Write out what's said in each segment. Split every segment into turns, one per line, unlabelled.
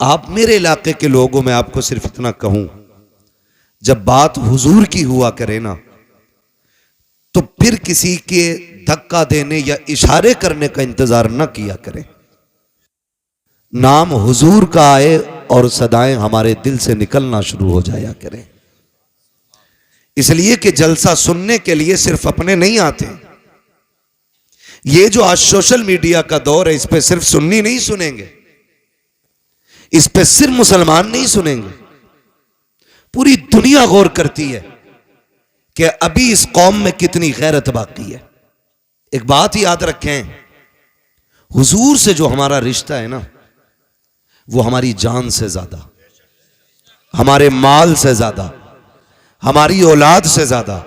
आप मेरे इलाके के लोगों में आपको सिर्फ इतना कहूं, जब बात हुजूर की हुआ करे ना, तो फिर किसी के धक्का देने या इशारे करने का इंतजार न किया करें। नाम हुजूर का आए और सदाएं हमारे दिल से निकलना शुरू हो जाया करें। इसलिए कि जलसा सुनने के लिए सिर्फ अपने नहीं आते। ये जो आज सोशल मीडिया का दौर है, इस पे सिर्फ सुन्नी नहीं सुनेंगे, इस पे सिर्फ मुसलमान नहीं सुनेंगे, पूरी दुनिया गौर करती है कि अभी इस कौम में कितनी गैरत बाकी है। एक बात याद रखें, हुजूर से जो हमारा रिश्ता है ना, वो हमारी जान से ज्यादा, हमारे माल से ज्यादा, हमारी औलाद से ज्यादा,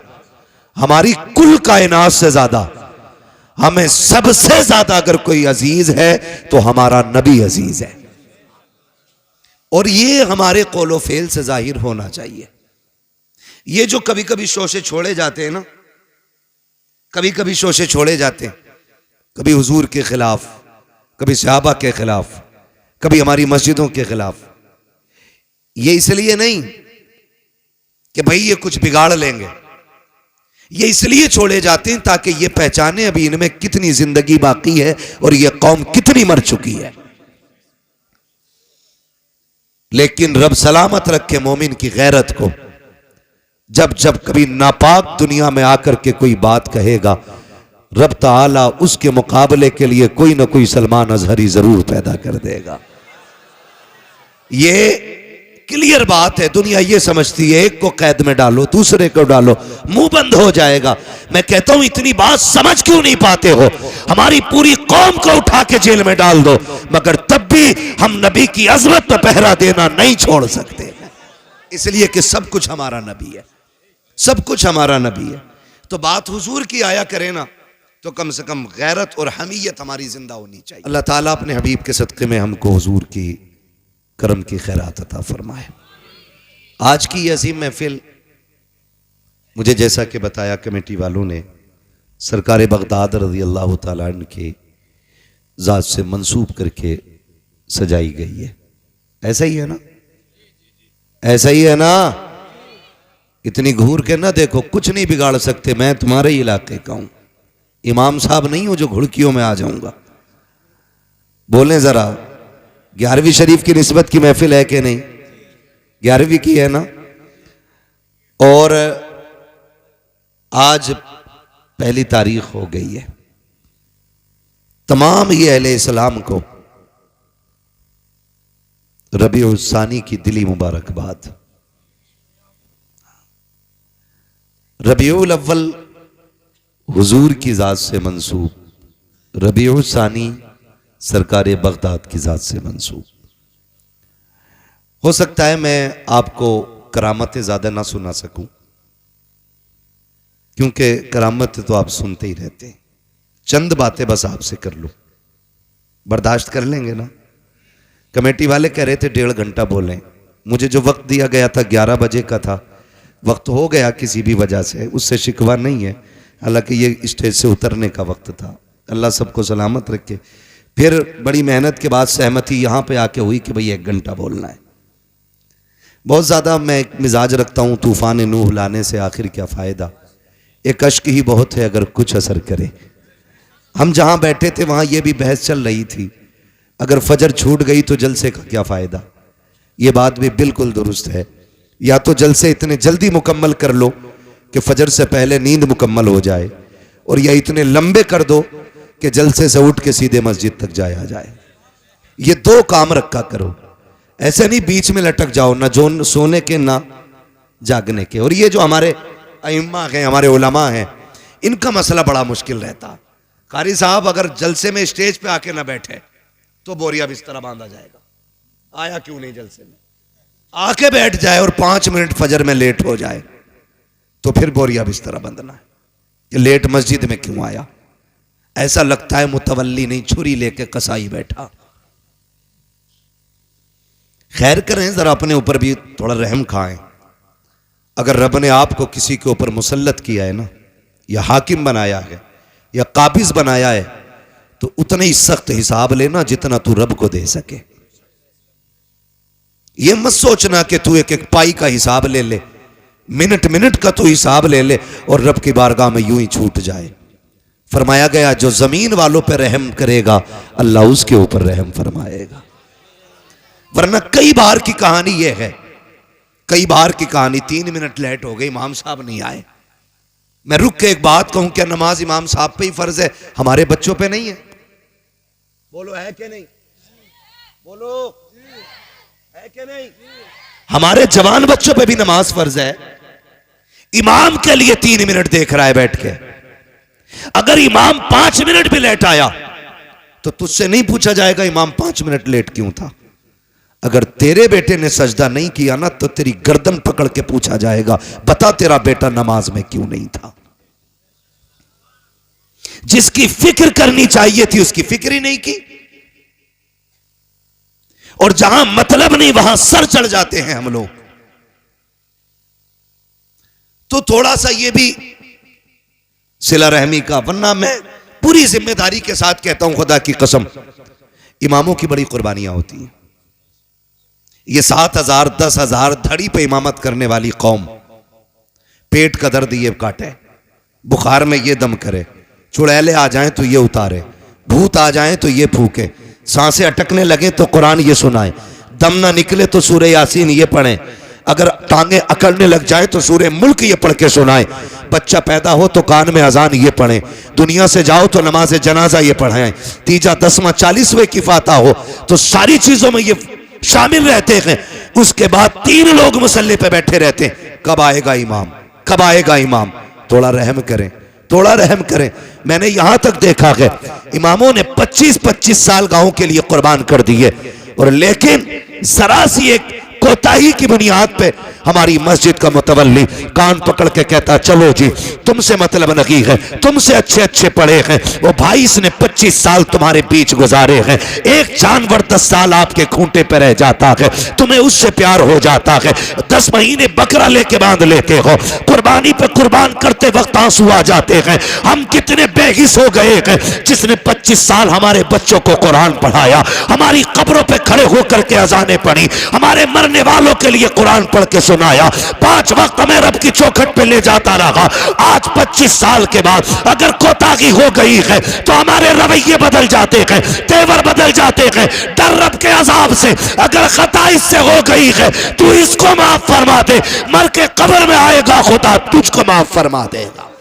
हमारी कुल कायनात से ज्यादा, हमें सबसे ज्यादा अगर कोई अजीज है तो हमारा नबी अजीज है। और ये हमारे कौलो फेल से जाहिर होना चाहिए। ये जो कभी कभी शोशे छोड़े जाते हैं ना, कभी कभी शोशे छोड़े जाते हैं, कभी हुजूर के खिलाफ, कभी सहाबा के खिलाफ, कभी हमारी मस्जिदों के खिलाफ, ये इसलिए नहीं कि भाई ये कुछ बिगाड़ लेंगे, ये इसलिए छोड़े जाते हैं ताकि ये पहचाने अभी इनमें कितनी जिंदगी बाकी है और ये कौम कितनी मर चुकी है। लेकिन रब सलामत रखे मोमिन की गैरत को। जब जब कभी नापाक दुनिया में आकर के कोई बात कहेगा, रब ताला उसके मुकाबले के लिए कोई ना कोई सलमान अजहरी जरूर पैदा कर देगा। ये क्लियर बात है। दुनिया ये समझती है एक को कैद में डालो, दूसरे को डालो, मुंह बंद हो जाएगा। मैं कहता हूं इतनी बात समझ क्यों नहीं पाते हो? हमारी पूरी कौम को उठा के जेल में डाल दो, मगर तब भी हम नबी की अजमत में पहरा देना नहीं छोड़ सकते, इसलिए कि सब कुछ हमारा नबी है, सब कुछ हमारा नबी है। तो बात हुजूर की आया करे ना, तो कम से कम गैरत और हमीयत हमारी जिंदा होनी चाहिए। अल्लाह ताला अपने हबीब के सदक़े में हमको हुजूर की करम की खैरात अता फरमाए। आज की ये अजीम महफिल मुझे जैसा कि बताया कमेटी वालों ने, सरकार बगदाद रज़ी अल्लाह ताला अन्हु के ज़ात से मंसूब करके सजाई गई है। ऐसा ही है ना? ऐसा ही है ना? इतनी घूर के ना देखो, कुछ नहीं बिगाड़ सकते। मैं तुम्हारे ही इलाके का हूं, इमाम साहब नहीं हो जो घुड़कियों में आ जाऊंगा। बोलें जरा, 11वीं शरीफ की निस्बत की महफिल है कि नहीं? 11वीं की है ना? और आज पहली तारीख हो गई है। तमाम ही अहले इस्लाम को रबीउल सानी की दिली मुबारकबाद। रबीउल अव्वल हुजूर की जात से मंसूब, रबीउल सानी सरकार बगदाद की जात से मंसूब। हो सकता है मैं आपको करामतें ज्यादा ना सुना सकूं, क्योंकि करामत तो आप सुनते ही रहते हैं। चंद बातें बस आपसे कर लूं, बर्दाश्त कर लेंगे ना? कमेटी वाले कह रहे थे 1.5 घंटा बोलें, मुझे जो वक्त दिया गया था 11 बजे का था, वक्त हो गया किसी भी वजह से, उससे शिकवा नहीं है। हालांकि ये स्टेज से उतरने का वक्त था। अल्लाह सबको सलामत रखे। फिर बड़ी मेहनत के बाद सहमति यहाँ पे आके हुई कि भाई 1 घंटा बोलना है। बहुत ज़्यादा मैं मिजाज रखता हूँ, तूफ़ान नूह लाने से आखिर क्या फ़ायदा, एक अश्क ही बहुत है अगर कुछ असर करे। हम जहाँ बैठे थे वहाँ ये भी बहस चल रही थी, अगर फजर छूट गई तो जलसे का क्या फ़ायदा। ये बात भी बिल्कुल दुरुस्त है। या तो जलसे इतने जल्दी मुकम्मल कर लो कि फजर से पहले नींद मुकम्मल हो जाए, और या इतने लंबे कर दो कि जलसे से उठ के सीधे मस्जिद तक जाया जाए। ये 2 काम रखा करो, ऐसे नहीं बीच में लटक जाओ, ना जो सोने के ना जागने के। और ये जो हमारे अइम्मा हैं, हमारे उलमा हैं, इनका मसला बड़ा मुश्किल रहता। कारी साहब अगर जलसे में स्टेज पे आके ना बैठे तो बोरिया बिस्तरा बांधा जाएगा। आया क्यों नहीं जलसे में? आके बैठ जाए और 5 मिनट फजर में लेट हो जाए तो फिर बोरिया बिस्तरा बंधना है कि लेट मस्जिद में क्यों आया। ऐसा लगता है मुतवल्ली नहीं, छुरी लेके कसाई बैठा। खैर करें, जरा अपने ऊपर भी थोड़ा रहम खाएं। अगर रब ने आपको किसी के ऊपर मुसल्लत किया है ना, या हाकिम बनाया है या काबिज बनाया है, तो उतना ही सख्त हिसाब लेना जितना तू रब को दे सके। ये मत सोचना कि तू एक एक पाई का हिसाब ले ले, मिनट मिनट का तू हिसाब ले ले और रब की बारगाह में यूं ही छूट जाए। फरमाया गया जो जमीन वालों पर रहम करेगा अल्लाह उसके ऊपर रहम फरमाएगा। वरना कई बार की कहानी यह है, कई बार की कहानी 3 मिनट लेट हो गई, इमाम साहब नहीं आए। मैं रुक के एक बात कहूं, क्या नमाज इमाम साहब पे ही फर्ज है, हमारे बच्चों पे नहीं है? बोलो है कि नहीं? बोलो है कि नहीं? हमारे जवान बच्चों पे भी नमाज फर्ज है। इमाम के लिए 3 मिनट देख रहा है बैठ के, अगर इमाम 5 मिनट भी लेट आया तो तुझसे नहीं पूछा जाएगा इमाम 5 मिनट लेट क्यों था। अगर तेरे बेटे ने सजदा नहीं किया ना तो तेरी गर्दन पकड़ के पूछा जाएगा, बता तेरा बेटा नमाज में क्यों नहीं था। जिसकी फिक्र करनी चाहिए थी उसकी फिक्र ही नहीं की, और जहां मतलब नहीं वहां सर चढ़ जाते हैं हम लोग। तो थोड़ा सा ये भी सिला रहमी का, वरना मैं पूरी जिम्मेदारी के साथ कहता हूं खुदा की कसम, इमामों की बड़ी कुर्बानियां होती हैं। ये 7,000 10,000 धड़ी पे इमामत करने वाली कौम, पेट का दर्द ये काटे, बुखार में ये दम करे, चुड़ैले आ जाएं तो ये उतारे, भूत आ जाएं तो ये फूके, सांसें अटकने लगे तो कुरान ये सुनाए, दम ना निकले तो सूरह यासीन ये पढ़े, अगर टांगे अकड़ने लग जाए तो सूरह मुल्क ये पढ़ के सुनाए, बच्चा पैदा हो तो कान में अजान ये पढ़े, दुनिया से जाओ तो नमाज जनाजा ये पढ़ाएं, तीजा 10वां 40वें की फाता हो, तो सारी चीजों में ये शामिल रहते हैं। उसके बाद 3 लोग मुसल्ले पे बैठे रहते हैं, कब आएगा इमाम, कब आएगा इमाम। थोड़ा रहम करें, थोड़ा रहम करें। मैंने यहां तक देखा है इमामों ने 25-25 साल गांव के लिए कुर्बान कर दिए, और लेकिन जरा सी एक कोताही की बुनियाद पे हमारी मस्जिद का मुतवल्ली कान पकड़ के कहता चलो जी तुमसे मतलब नहीं है, तुमसे अच्छे अच्छे पढ़े हैं वो भाई, इसने 25 साल तुम्हारे बीच गुजारे हैं, एक जानवर 10 साल आपके खूंटे पे रह जाता है, तुम्हें उससे प्यार हो जाता है, 10 महीने बकरा लेके बांध लेते हो, कुर्बानी पे कुर्बान करते वक्त आंसू आ जाते हैं। हम कितने बेहिस हो गए हैं, जिसने 25 साल हमारे बच्चों को कुरान पढ़ाया, हमारी कब्रों पे खड़े होकर के अजानें पढ़ी, हमारे मरने वालों के लिए कुरान पढ़ के सुनाया, 5 वक्त हमें रब की चौखट पे ले जाता रहा। आज 25 साल के बाद अगर कोताही हो गई है तो हमारे रवैये बदल जाते हैं, तेवर बदल जाते हैं, डर रब के अजाब से। अगर खता इससे हो गई है तू इसको माफ फरमा दे, मर के कब्र में आएगा खुदा तुझको माफ फरमा देगा।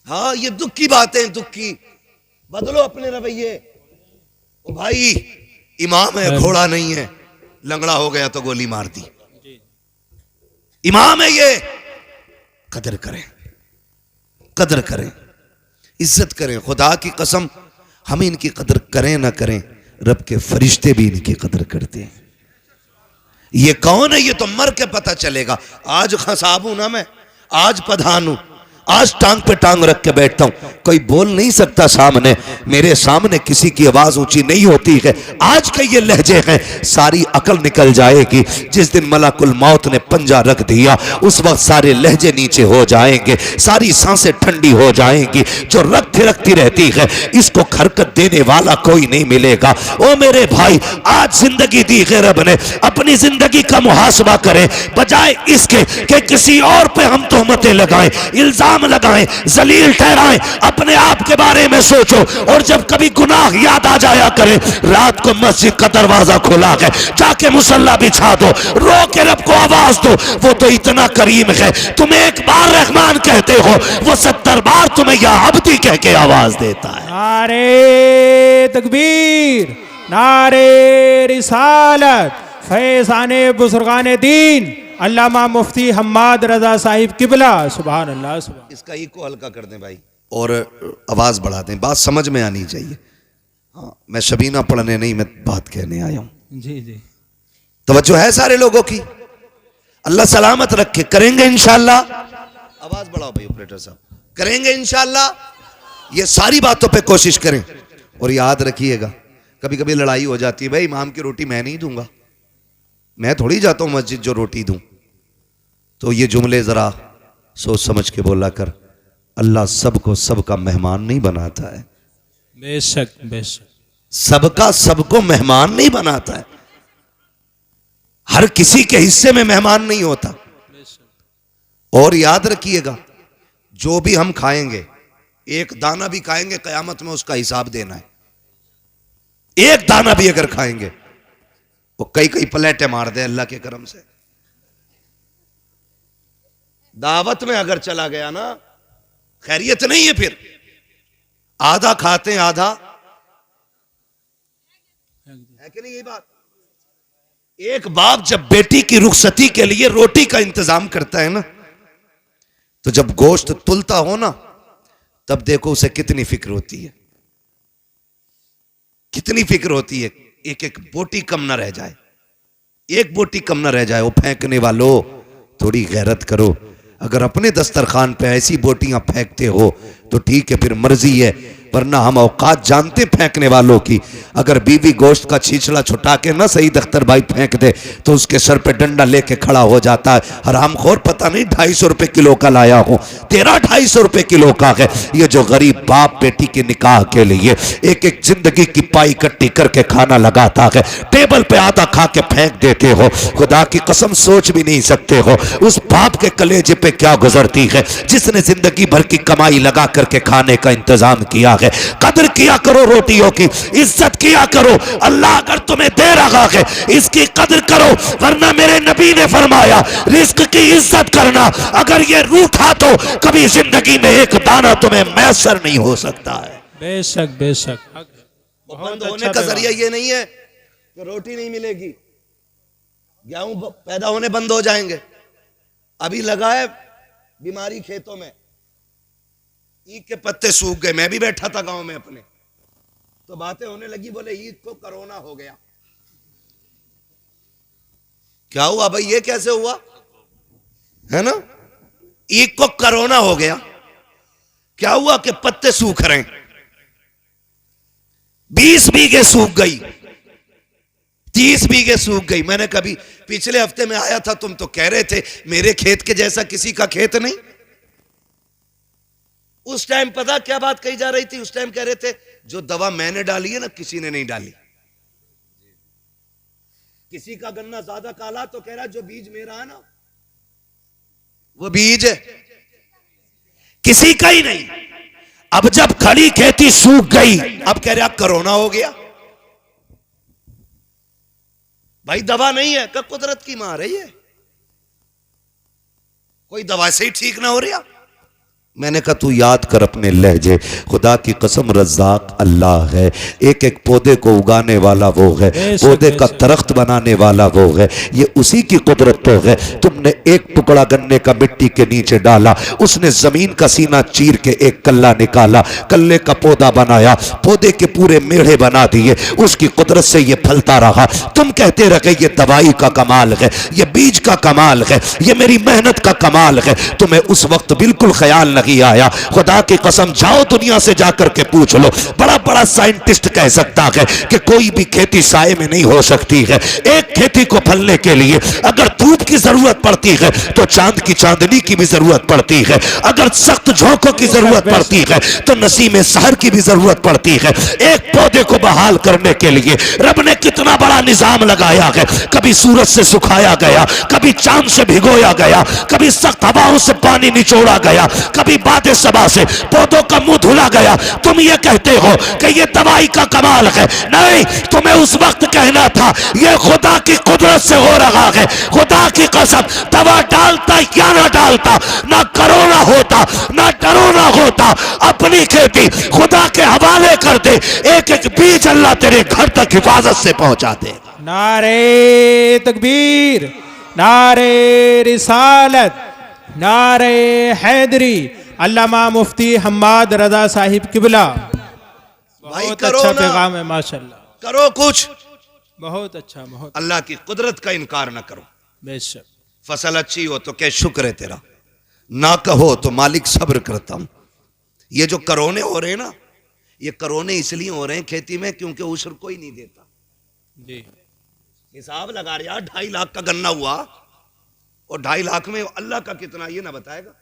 हाँ ये दुख की बातें, दुख की, बदलो अपने रवैये। ओ भाई इमाम है, घोड़ा नहीं है, लंगड़ा हो गया तो गोली मार दी, इमाम है ये, कदर करें, कदर करें, इज्जत करें। खुदा की कसम हम इनकी कदर करें ना करें, रब के फरिश्ते भी इनकी कदर करते हैं। ये कौन है ये तो मर के पता चलेगा। आज खसाब हूं ना मैं, आज प्रधान हूं, आज टांग पे टांग रख के बैठता हूं, कोई बोल नहीं सकता सामने, मेरे सामने किसी की आवाज ऊंची नहीं होती है। आज के ये लहजे हैं, सारी अकल निकल जाएगी। जिस दिन मलाकुल मौत ने पंजा रख दिया उस वक्त सारे लहजे नीचे हो जाएंगे, सारी सांसें ठंडी हो जाएंगी। जो रख थिरकती रहती है इसको हरकत देने वाला कोई नहीं मिलेगा। ओ मेरे भाई आज जिंदगी दी है रब ने, अपनी जिंदगी का मुहासबा करें, बजाय इसके कि किसी और पे हम तोहमतें लगाएं, इल्जाम लगाएं, जलील ठहराएं। अपने आप के बारे में सोचो, और जब कभी गुनाह याद आ जाया करे, रात को मस्जिद का दरवाजा खुला है, जाके मुसल्ला बिछा दो, रो के रब को आवाज दो। वो तो इतना करीम है, तुम एक बार रहमान कहते हो, वो 70 बार तुम्हें या अब्दी कह के आवाज देता है।
नारे तकबीर, नारे रिसालत, फैज़ाने बुजुर्गाने दीन अल्लामा मुफ्ती हम्माद रजा साहिब किबला, सुभान अल्लाह। सुभान।
इसका इको हल्का कर दें भाई और आवाज बढ़ा दें, बात समझ में आनी चाहिए। हाँ मैं शबीना पढ़ने नहीं, मैं बात कहने आया हूं।
जी जी
तवज्जो है सारे लोगों की, अल्लाह सलामत रखे। करेंगे इंशाअल्लाह, आवाज बढ़ाओ भाई ऑपरेटर साहब, करेंगे इंशाअल्लाह। ये सारी बातों पे कोशिश करें, और याद रखिएगा कभी कभी लड़ाई हो जाती है, भाई इमाम की रोटी मैं नहीं दूंगा, मैं थोड़ी जाता हूं मस्जिद जो रोटी दूं। तो ये जुमले जरा सोच समझ के बोला कर, अल्लाह सबको सबका मेहमान नहीं बनाता है,
बेशक बेशक,
सबका सबको मेहमान नहीं बनाता है, हर किसी के हिस्से में मेहमान नहीं होता। और याद रखिएगा, जो भी हम खाएंगे, एक दाना भी खाएंगे कयामत में उसका हिसाब देना है। एक दाना भी अगर खाएंगे, वो कई कई प्लेटें मार दे अल्लाह के करम से। दावत में अगर चला गया ना, खैरियत नहीं है, फिर आधा खाते हैं आधा है कि नहीं ये बात। एक बाप जब बेटी की रुखसती के लिए रोटी का इंतजाम करता है ना, तो जब गोश्त तुलता हो ना, तब देखो उसे कितनी फिक्र होती है, कितनी फिक्र होती है। एक एक बोटी कम ना रह जाए, एक बोटी कम ना रह जाए। वो फेंकने वालों, थोड़ी गैरत करो। अगर अपने दस्तरखान पे ऐसी बोटियां फेंकते हो तो ठीक है, फिर मर्जी है, वरना हम औकात जानते फेंकने वालों की। अगर बीवी गोश्त का छीछड़ा छुटा के ना सही दख्तर भाई फेंक दे तो उसके सर पे डंडा लेके खड़ा हो जाता है। हरामखोर पता नहीं 250 रुपए किलो का लाया हो, तेरा 250 रुपए किलो का है। ये जो गरीब बाप बेटी के निकाह के लिए एक एक जिंदगी की पाई इकट्ठी करके खाना लगाता है, टेबल पे आधा खा के फेंक देते हो। खुदा की कसम सोच भी नहीं सकते हो उस बाप के कलेजे पे क्या गुजरती है जिसने जिंदगी भर की कमाई लगा करके खाने का इंतजाम किया है। कदर किया करो रोटियों की, इज्जत किया करो। अल्लाह अगर तुम्हें दे रहा है इसकी कदर करो, वरना मेरे नबी ने फरमाया रिस्क की इज्जत करना। अगर ये रूठा तो कभी जिंदगी में एक दाना तुम्हें मैसर नहीं हो सकता है।
बेशक बेशक।
बंद होने का जरिया ये नहीं है कि रोटी नहीं मिलेगी, गेहूं पैदा होने बंद हो जाएंगे। अभी लगा है बीमारी खेतों में, ईद के पत्ते सूख गए। मैं भी बैठा था गांव में अपने, तो बातें होने लगी, बोले ईद को कोरोना हो गया। क्या हुआ भाई, ये कैसे हुआ है ना? ईद को कोरोना हो गया, क्या हुआ कि पत्ते सूख रहे हैं। 20 बीघे सूख गई, 30 बीघे सूख गई। मैंने कभी पिछले हफ्ते में आया था, तुम तो कह रहे थे मेरे खेत के जैसा किसी का खेत नहीं। उस टाइम पता क्या बात कही जा रही थी? उस टाइम कह रहे थे जो दवा मैंने डाली है ना किसी ने नहीं डाली। किसी का गन्ना ज्यादा काला तो कह रहा जो बीज मेरा है ना वो बीज है, किसी का ही नहीं। अब जब खड़ी खेती सूख गई, अब कह रहे अब कोरोना हो गया। भाई दवा नहीं है, कब कुदरत की मार है ये, कोई दवा से ही ठीक ना हो रहा। मैंने कहा तू याद कर अपने लहजे, खुदा की कसम रज़्ज़ाक़ अल्लाह है। एक एक पौधे को उगाने वाला वो है, पौधे का दरख्त बनाने वाला वो है। ये उसी की कुदरत तो है। तुमने एक टुकड़ा गन्ने का मिट्टी के नीचे डाला, उसने जमीन का सीना चीर के एक कल्ला निकाला, कल्ले का पौधा बनाया, पौधे के पूरे मेढ़े बना दिए, उसकी कुदरत से ये फलता रहा। तुम कहते रहे ये दवाई का कमाल है, ये बीज का कमाल है, ये मेरी मेहनत का कमाल है। तुम्हें उस वक्त बिल्कुल ख्याल नहीं आया। खुदा की कसम जाओ दुनिया से जाकर के पूछ लो, बड़ा बड़ा साइंटिस्ट कह सकता है कि कोई भी खेती साए में नहीं हो सकती है। एक खेती को फलने के लिए अगर धूप की जरूरत पड़ती है तो चांद की चांदनी की भी जरूरत पड़ती है। अगर सख्त झोंकों की जरूरत पड़ती है तो नसीम सहर की भी जरूरत पड़ती है। एक पौधे को बहाल करने के लिए रब ने कितना बड़ा निजाम लगाया है। कभी सूरज से सुखाया गया, कभी चांद से भिगोया गया, कभी सख्त हवाओं से पानी निचोड़ा गया, कभी बादे सबा से पौधों का मुंह धुला गया। तुम ये कहते हो कि ये दवाई का कमाल है। नहीं, तुम्हें उस वक्त कहना था ये खुदा की कुदरत से हो रहा है। खुदा की कसम दवा डालता या ना डालता, ना कोरोना होता ना डरोना होता। अपनी खेती खुदा के हवाले कर दे, एक एक बीज अल्लाह तेरे घर तक हिफाजत से पहुंचा देगा।
नारे तकबीर, नारे रिसालत, नारे हैदरी। अल्लामा मुफ्ती हम्माद रजा साहिब किबला, बहुत अच्छा पैगाम है माशाल्लाह।
करो कुछ,
बहुत अच्छा, बहुत
अल्लाह की कुदरत का इनकार ना करो।
बेशक।
फसल अच्छी हो तो क्या शुक्र है तेरा, ना कहो तो मालिक सब्र करता हूं। ये जो करोने हो रहे हैं ना, ये करोने इसलिए हो रहे हैं खेती में क्योंकि उशर कोई नहीं देता
जी।
हिसाब लगा रहा 2.5 लाख का गन्ना हुआ और 2.5 लाख में अल्लाह का कितना ये ना बताएगा।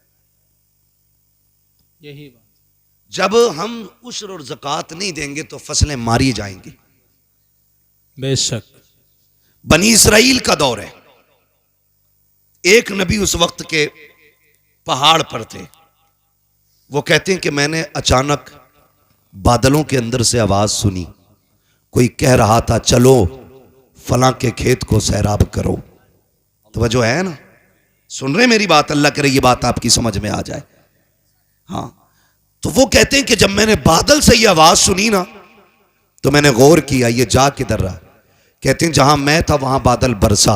यही बात।
जब हम उश्र और ज़कात नहीं देंगे तो फसलें मारी जाएंगी।
बेशक।
बनी इसराइल का दौर है। एक नबी उस वक्त के पहाड़ पर थे। वो कहते हैं कि मैंने अचानक बादलों के अंदर से आवाज सुनी, कोई कह रहा था चलो फलां के खेत को सैराब करो। तो वह जो है ना, सुन रहे मेरी बात, अल्लाह करे ये बात आपकी समझ में आ जाए। हाँ, तो वो कहते हैं कि जब मैंने बादल से ये आवाज सुनी ना, तो मैंने गौर किया ये जा किधर रहा। कहते हैं जहां मैं था वहां बादल बरसा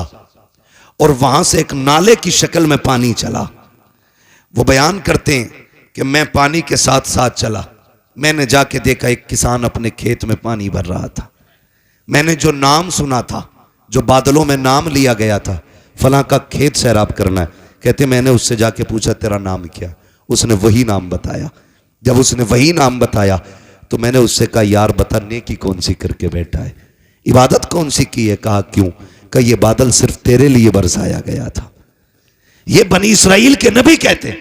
और वहां से एक नाले की शक्ल में पानी चला। वो बयान करते हैं कि मैं पानी के साथ साथ चला। मैंने जाके देखा एक किसान अपने खेत में पानी भर रहा था। मैंने जो नाम सुना था, जो बादलों में नाम लिया गया था, फलां का खेत सैराब करना है, कहते मैंने उससे जाके पूछा तेरा नाम क्या? उसने वही नाम बताया। जब उसने वही नाम बताया तो मैंने उससे कहा यार बता नेकी कौन सी करके बैठा है, इबादत कौन सी की है? कहा क्यों? कहा ये बादल सिर्फ तेरे लिए बरसाया गया था। ये बनी इसराइल के नबी कहते हैं,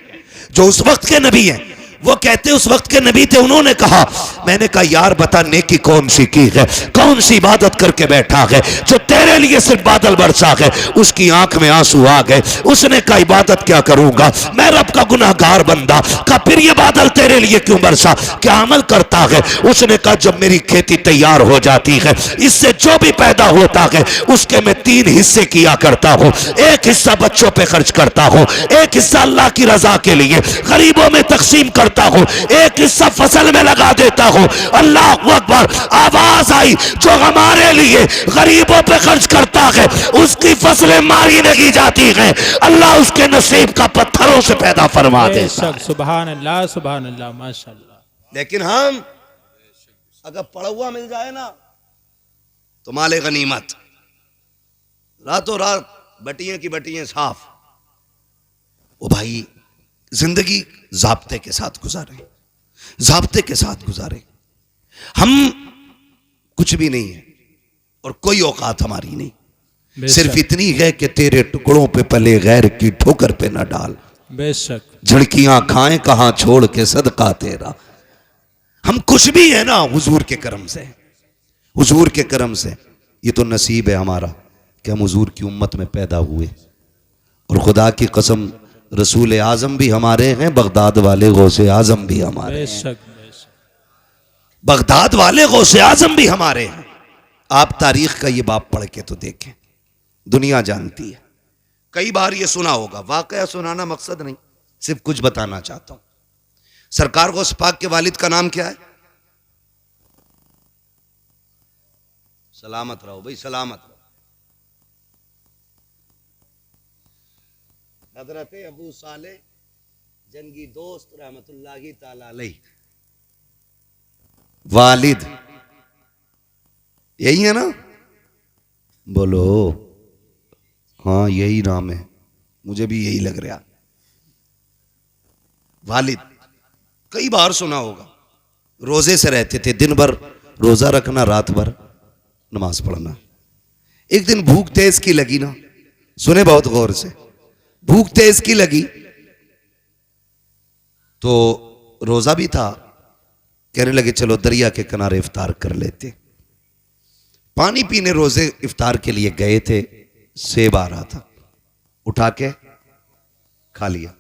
जो उस वक्त के नबी हैं। वो कहते उस वक्त के नबी थे। उन्होंने कहा, मैंने कहा यार बता नेकी कौन सी की है, कौन सी इबादत करके बैठा है जो तेरे लिए सिर्फ बादल बरसा है? उसकी आंख में आंसू आ गए। उसने कहा इबादत क्या करूंगा, मैं रब का गुनाहगार बंदा। कहा फिर ये बादल तेरे लिए क्यों बरसा, क्या अमल करता है? उसने कहा जब मेरी खेती तैयार हो जाती है, इससे जो भी पैदा होता है उसके मैं 3 हिस्से किया करता हूं। एक हिस्सा बच्चों पे खर्च करता हूं, एक हिस्सा अल्लाह की रजा के लिए गरीबों में तकसीम करता हूं, एक हिस्सा फसल में लगा देता हूं। अल्लाह अकबर। आवाज आई जो हमारे लिए गरीबों पे खर्च करता है उसकी फसलें मारी नहीं जाती हैं, अल्लाह उसके नसीब का पत्थरों से पैदा फरमा देता है।
सुभान अल्लाह, सुभान अल्लाह, माशाअल्लाह।
लेकिन हम अगर पड़ा हुआ मिल जाए ना तो माले गनीमत, रातों रात बटियां की बटियां साफ। ओ भाई, जिंदगी जाब्ते के साथ गुजारे, जाब्ते के साथ गुजारे। हम कुछ भी नहीं है और कोई औकात हमारी नहीं, सिर्फ इतनी है कि तेरे टुकड़ों पे पले गैर की ठोकर पे न डाल।
बेशक।
झड़कियां खाएं कहां छोड़ के सदका तेरा। हम कुछ भी है ना हुजूर के करम से, हुजूर के करम से। ये तो नसीब है हमारा कि हम हुजूर की उम्मत में पैदा हुए। और खुदा की कसम रसूल आजम भी हमारे हैं, बगदाद वाले गौसे आजम भी हमारे हैं। बगदाद वाले गौसे आजम भी हमारे हैं। आप तारीख का ये बाप पढ़ के तो देखें, दुनिया जानती है। कई बार ये सुना होगा, वाकया सुनाना मकसद नहीं, सिर्फ कुछ बताना चाहता हूं। सरकार गौस पाक के वालिद का नाम क्या है? सलामत रहो भाई, सलामत रहो। हजरत अबू साले जंगी दोस्त रहमतुल्लाहि ताला अलैह वालिद, यही है ना? बोलो। हाँ यही नाम है, मुझे भी यही लग रहा। वालिद कई बार सुना होगा। रोजे से रहते थे, दिन भर रोजा रखना, रात भर नमाज पढ़ना। एक दिन भूख तेज की लगी ना, सुने बहुत गौर से, भूख तेज की लगी तो रोजा भी था। कहने लगे चलो दरिया के किनारे इफ्तार कर लेते। पानी पीने रोजे इफ्तार के लिए गए थे, सेब आ रहा था, उठा के खा लिया।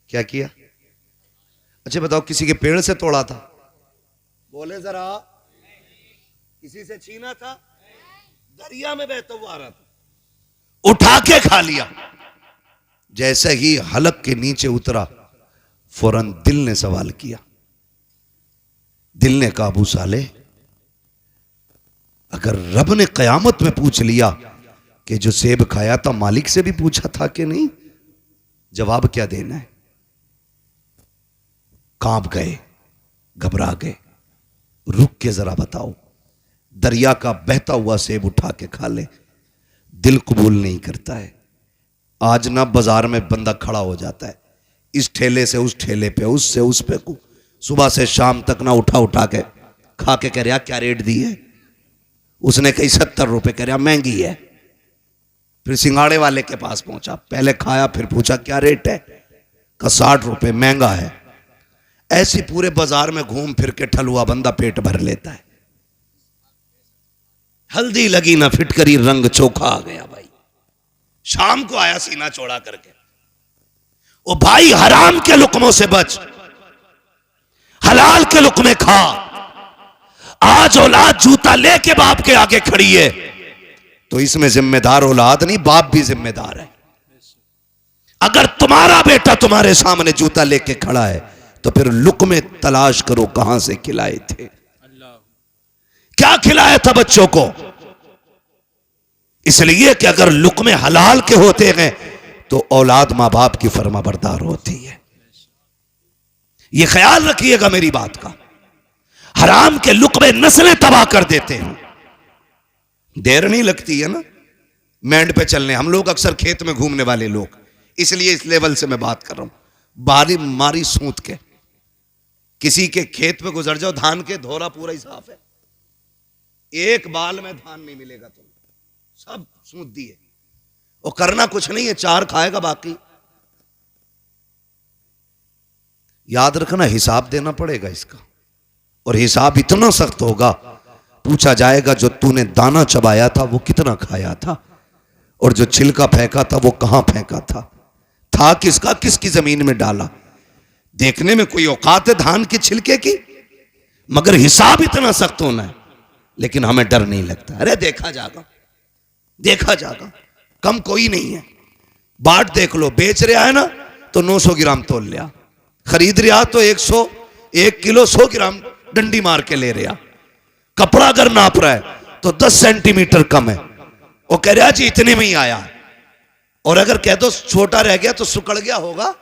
क्या किया? अच्छा बताओ, किसी के पेड़ से तोड़ा था? बोले जरा। किसी से छीना था? दरिया में बहता हुआ आ रहा था, उठा के खा लिया। जैसे ही हलक के नीचे उतरा, फौरन दिल ने सवाल किया। दिल ने कहा अबू साले, अगर रब ने कयामत में पूछ लिया कि जो सेब खाया था मालिक से भी पूछा था कि नहीं, जवाब क्या देना है? कांप गए, घबरा गए। रुक के जरा बताओ, दरिया का बहता हुआ सेब उठा के खा ले, दिल कबूल नहीं करता है। आज ना बाजार में बंदा खड़ा हो जाता है, इस ठेले से उस ठेले पे, उससे उस पे, सुबह से शाम तक ना उठा उठा के खा के कह रहा क्या रेट दी है? उसने कही 70 रुपए, कह रहा महंगी है। फिर सिंगाड़े वाले के पास पहुंचा, पहले खाया फिर पूछा क्या रेट है? का 60 रुपए, महंगा है। ऐसी पूरे बाजार में घूम फिर के ठलुआ बंदा पेट भर लेता है। हल्दी लगी ना फिटकरी, रंग चोखा आ गया भाई। शाम को आया सीना चौड़ा करके, ओ भाई हराम के लुकमों से बच, हलाल के लुकमे खा। आज औलाद जूता लेके बाप के आगे खड़ी है, तो इसमें जिम्मेदार औलाद नहीं, बाप भी जिम्मेदार है। अगर तुम्हारा बेटा तुम्हारे सामने जूता लेके खड़ा है तो फिर लुकमे तलाश करो कहां से खिलाए थे, क्या खिलाया था बच्चों को। इसलिए कि अगर लुकमे हलाल के होते हैं तो औलाद मां बाप की फर्माबरदार होती है। यह ख्याल रखिएगा मेरी बात का। हराम के लुकमे नस्लें तबाह कर देते हैं। देर नहीं लगती है ना मैंड पे चलने। हम लोग अक्सर खेत में घूमने वाले लोग, इसलिए इस लेवल से मैं बात कर रहा हूं। बारी मारी सूत के किसी के खेत पे गुजर जाओ, धान के धोरा पूरा ही साफ है, एक बाल में धान नहीं मिलेगा, तुम सब सूत दिए। और करना कुछ नहीं है, चार खाएगा बाकी। याद रखना हिसाब देना पड़ेगा इसका, और हिसाब इतना सख्त होगा, पूछा जाएगा जो तूने दाना चबाया था वो कितना खाया था, और जो छिलका फेंका था वो कहां फेंका था किसका, किसकी जमीन में डाला। देखने में कोई औकात है धान के छिलके की, मगर हिसाब इतना सख्त होना है। लेकिन हमें डर नहीं लगता, अरे देखा जाएगा, देखा जाएगा, कम कोई नहीं है। बाट देख लो, बेच रहा है ना तो 900 ग्राम तोल लिया, खरीद रहा तो 1 किलो 100 ग्राम डंडी मार के ले रहा। कपड़ा अगर नाप रहा है तो 10 सेंटीमीटर कम है, वो कह रहा जी इतने में ही आया। और अगर कह दो छोटा रह गया तो सुकड़ गया होगा।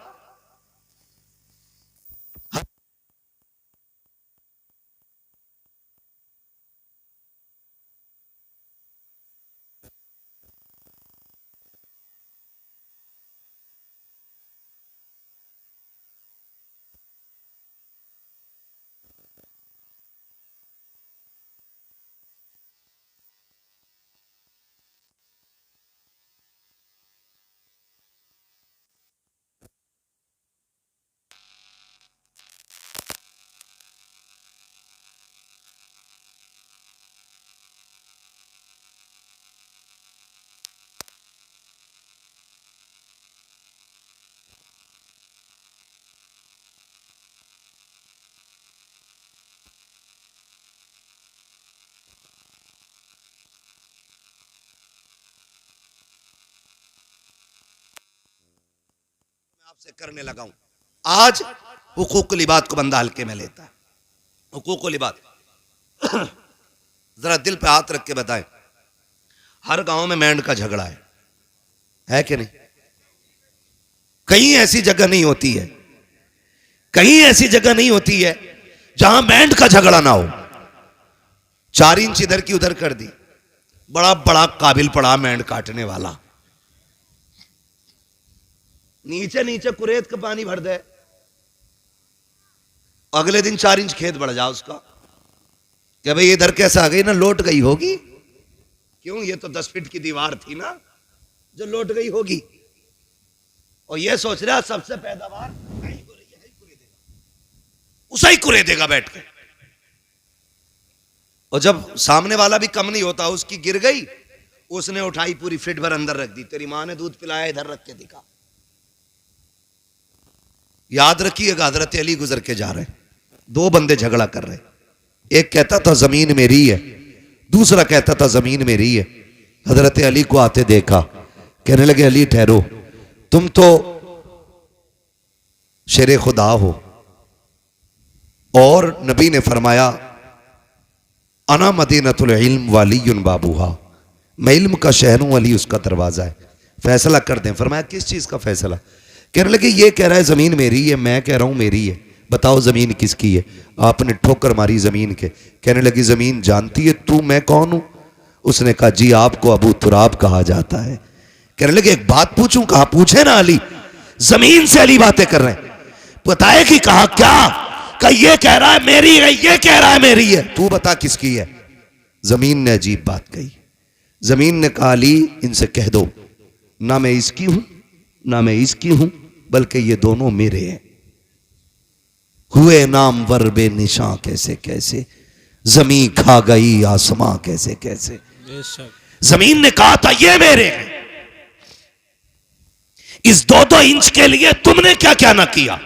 आपसे करने लगा हूं आज। हुकूकुल इबाद को बंदा हल्के में लेता है। हुकूकुल इबाद जरा दिल पे हाथ रख के बताएं, हर गांव में मैंड का झगड़ा है कि नहीं? कहीं ऐसी जगह नहीं होती है, कहीं ऐसी जगह नहीं होती है जहां मैंड का झगड़ा ना हो। 4 इंच इधर की उधर कर दी, बड़ा बड़ा काबिल पड़ा मैंड काटने वाला, नीचे नीचे कुरेद का पानी भर दे, अगले दिन 4 इंच खेत बढ़ जाए उसका, क्या भाई इधर कैसे आ गई ना, लौट गई होगी। क्यों? ये तो 10 फीट की दीवार थी ना जो लौट गई होगी। और ये सोच रहा सबसे पैदावार उसे ही कुरेदेगा बैठ के। और जब सामने वाला भी कम नहीं होता, उसकी गिर गई, उसने उठाई पूरी फिट भर अंदर रख दी, तेरी मां ने दूध पिलाया इधर रख के दिखा। याद रखिएगा, हजरत अली गुजर के जा रहे, 2 बंदे झगड़ा कर रहे, एक कहता था जमीन मेरी है, दूसरा कहता था जमीन मेरी है। हजरत अली को आते देखा, कहने लगे अली ठहरो, तुम तो शेरे खुदा हो, और नबी ने फरमाया अना मदीनतुल इल्म वालियुन बाबूहा, मैं इल्म का शहर हूं, अली उसका दरवाजा है, फैसला कर दें। फरमाया किस चीज का फैसला? कहने लगे ये कह रहा है जमीन मेरी है, मैं कह रहा हूं मेरी है, बताओ जमीन किसकी है? आपने ठोकर मारी जमीन के। कहने लगी जमीन जानती है तू मैं कौन हूं? उसने कहा जी आपको अबू तुराब कहा जाता है। कहने लगे एक बात पूछूं? कहा पूछे ना अली। जमीन से अली बातें कर रहे हैं, बताए कि कहा क्या? कहा ये कह रहा है मेरी है, ये कह रहा है मेरी है, तू बता किसकी है? जमीन ने अजीब बात कही। जमीन ने कहा अली इनसे कह दो ना मैं इसकी हूं ना मैं इसकी हूं, बल्कि ये दोनों मेरे हैं। हुए नामवर बेनिशां कैसे कैसे, जमीन खा गई आसमां कैसे कैसे।
बेशक
जमीन ने कहा था ये मेरे हैं, इस 2-2 इंच के लिए तुमने क्या क्या ना किया।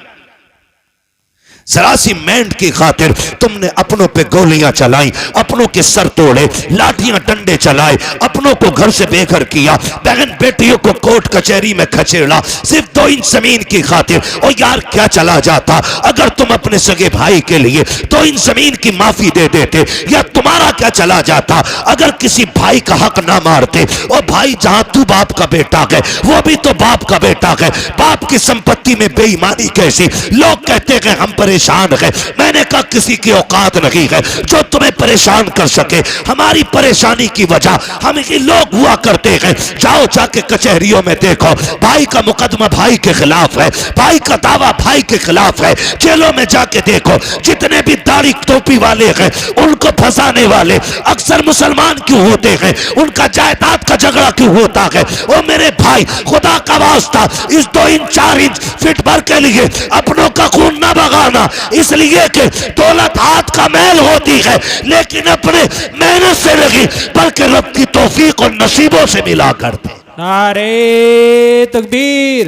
जरा सी मेंढ की खातिर तुमने अपनों पे गोलियां चलाई, अपनों के सर तोड़े, लाठियां डंडे चलाए, अपनों को घर से बेघर किया, बहन बेटियों को कोर्ट कचहरी में खचेड़ा, सिर्फ 2 इंच जमीन की खातिर। और यार क्या चला जाता अगर तुम अपने सगे भाई के लिए 2 इंच जमीन की माफी दे देते, या तुम्हारा क्या चला जाता अगर किसी भाई का हक ना मारते। और भाई जहां तू बाप का बेटा है वो भी तो बाप का बेटा है, बाप की संपत्ति में बेईमानी कैसी। लोग कहते हैं हम परेशान है, मैंने कहा किसी की औकात नहीं है जो तुम्हें परेशान कर सके। हमारी परेशानी की वजह हम ही लोग हुआ करते हैं। जाओ जाके कचहरियों में देखो, भाई का मुकदमा भाई के खिलाफ है, भाई का दावा भाई के खिलाफ है। जेलों में जाके देखो जितने भी दाढ़ी टोपी वाले हैं उनको फंसाने वाले अक्सर मुसलमान क्यों होते हैं, उनका जायदाद का झगड़ा क्यों होता है। ओ मेरे भाई खुदा का वास्ता इस 2 इंच 4 इंच फिट भर के लिए अपनों का खून ना बगाना, इसलिए कि दौलत हाथ का मैल होती है लेकिन अपने मेहनत से नहीं बल्कि रब की तौफीक और नसीबों से मिला करते।
नारे तकबीर,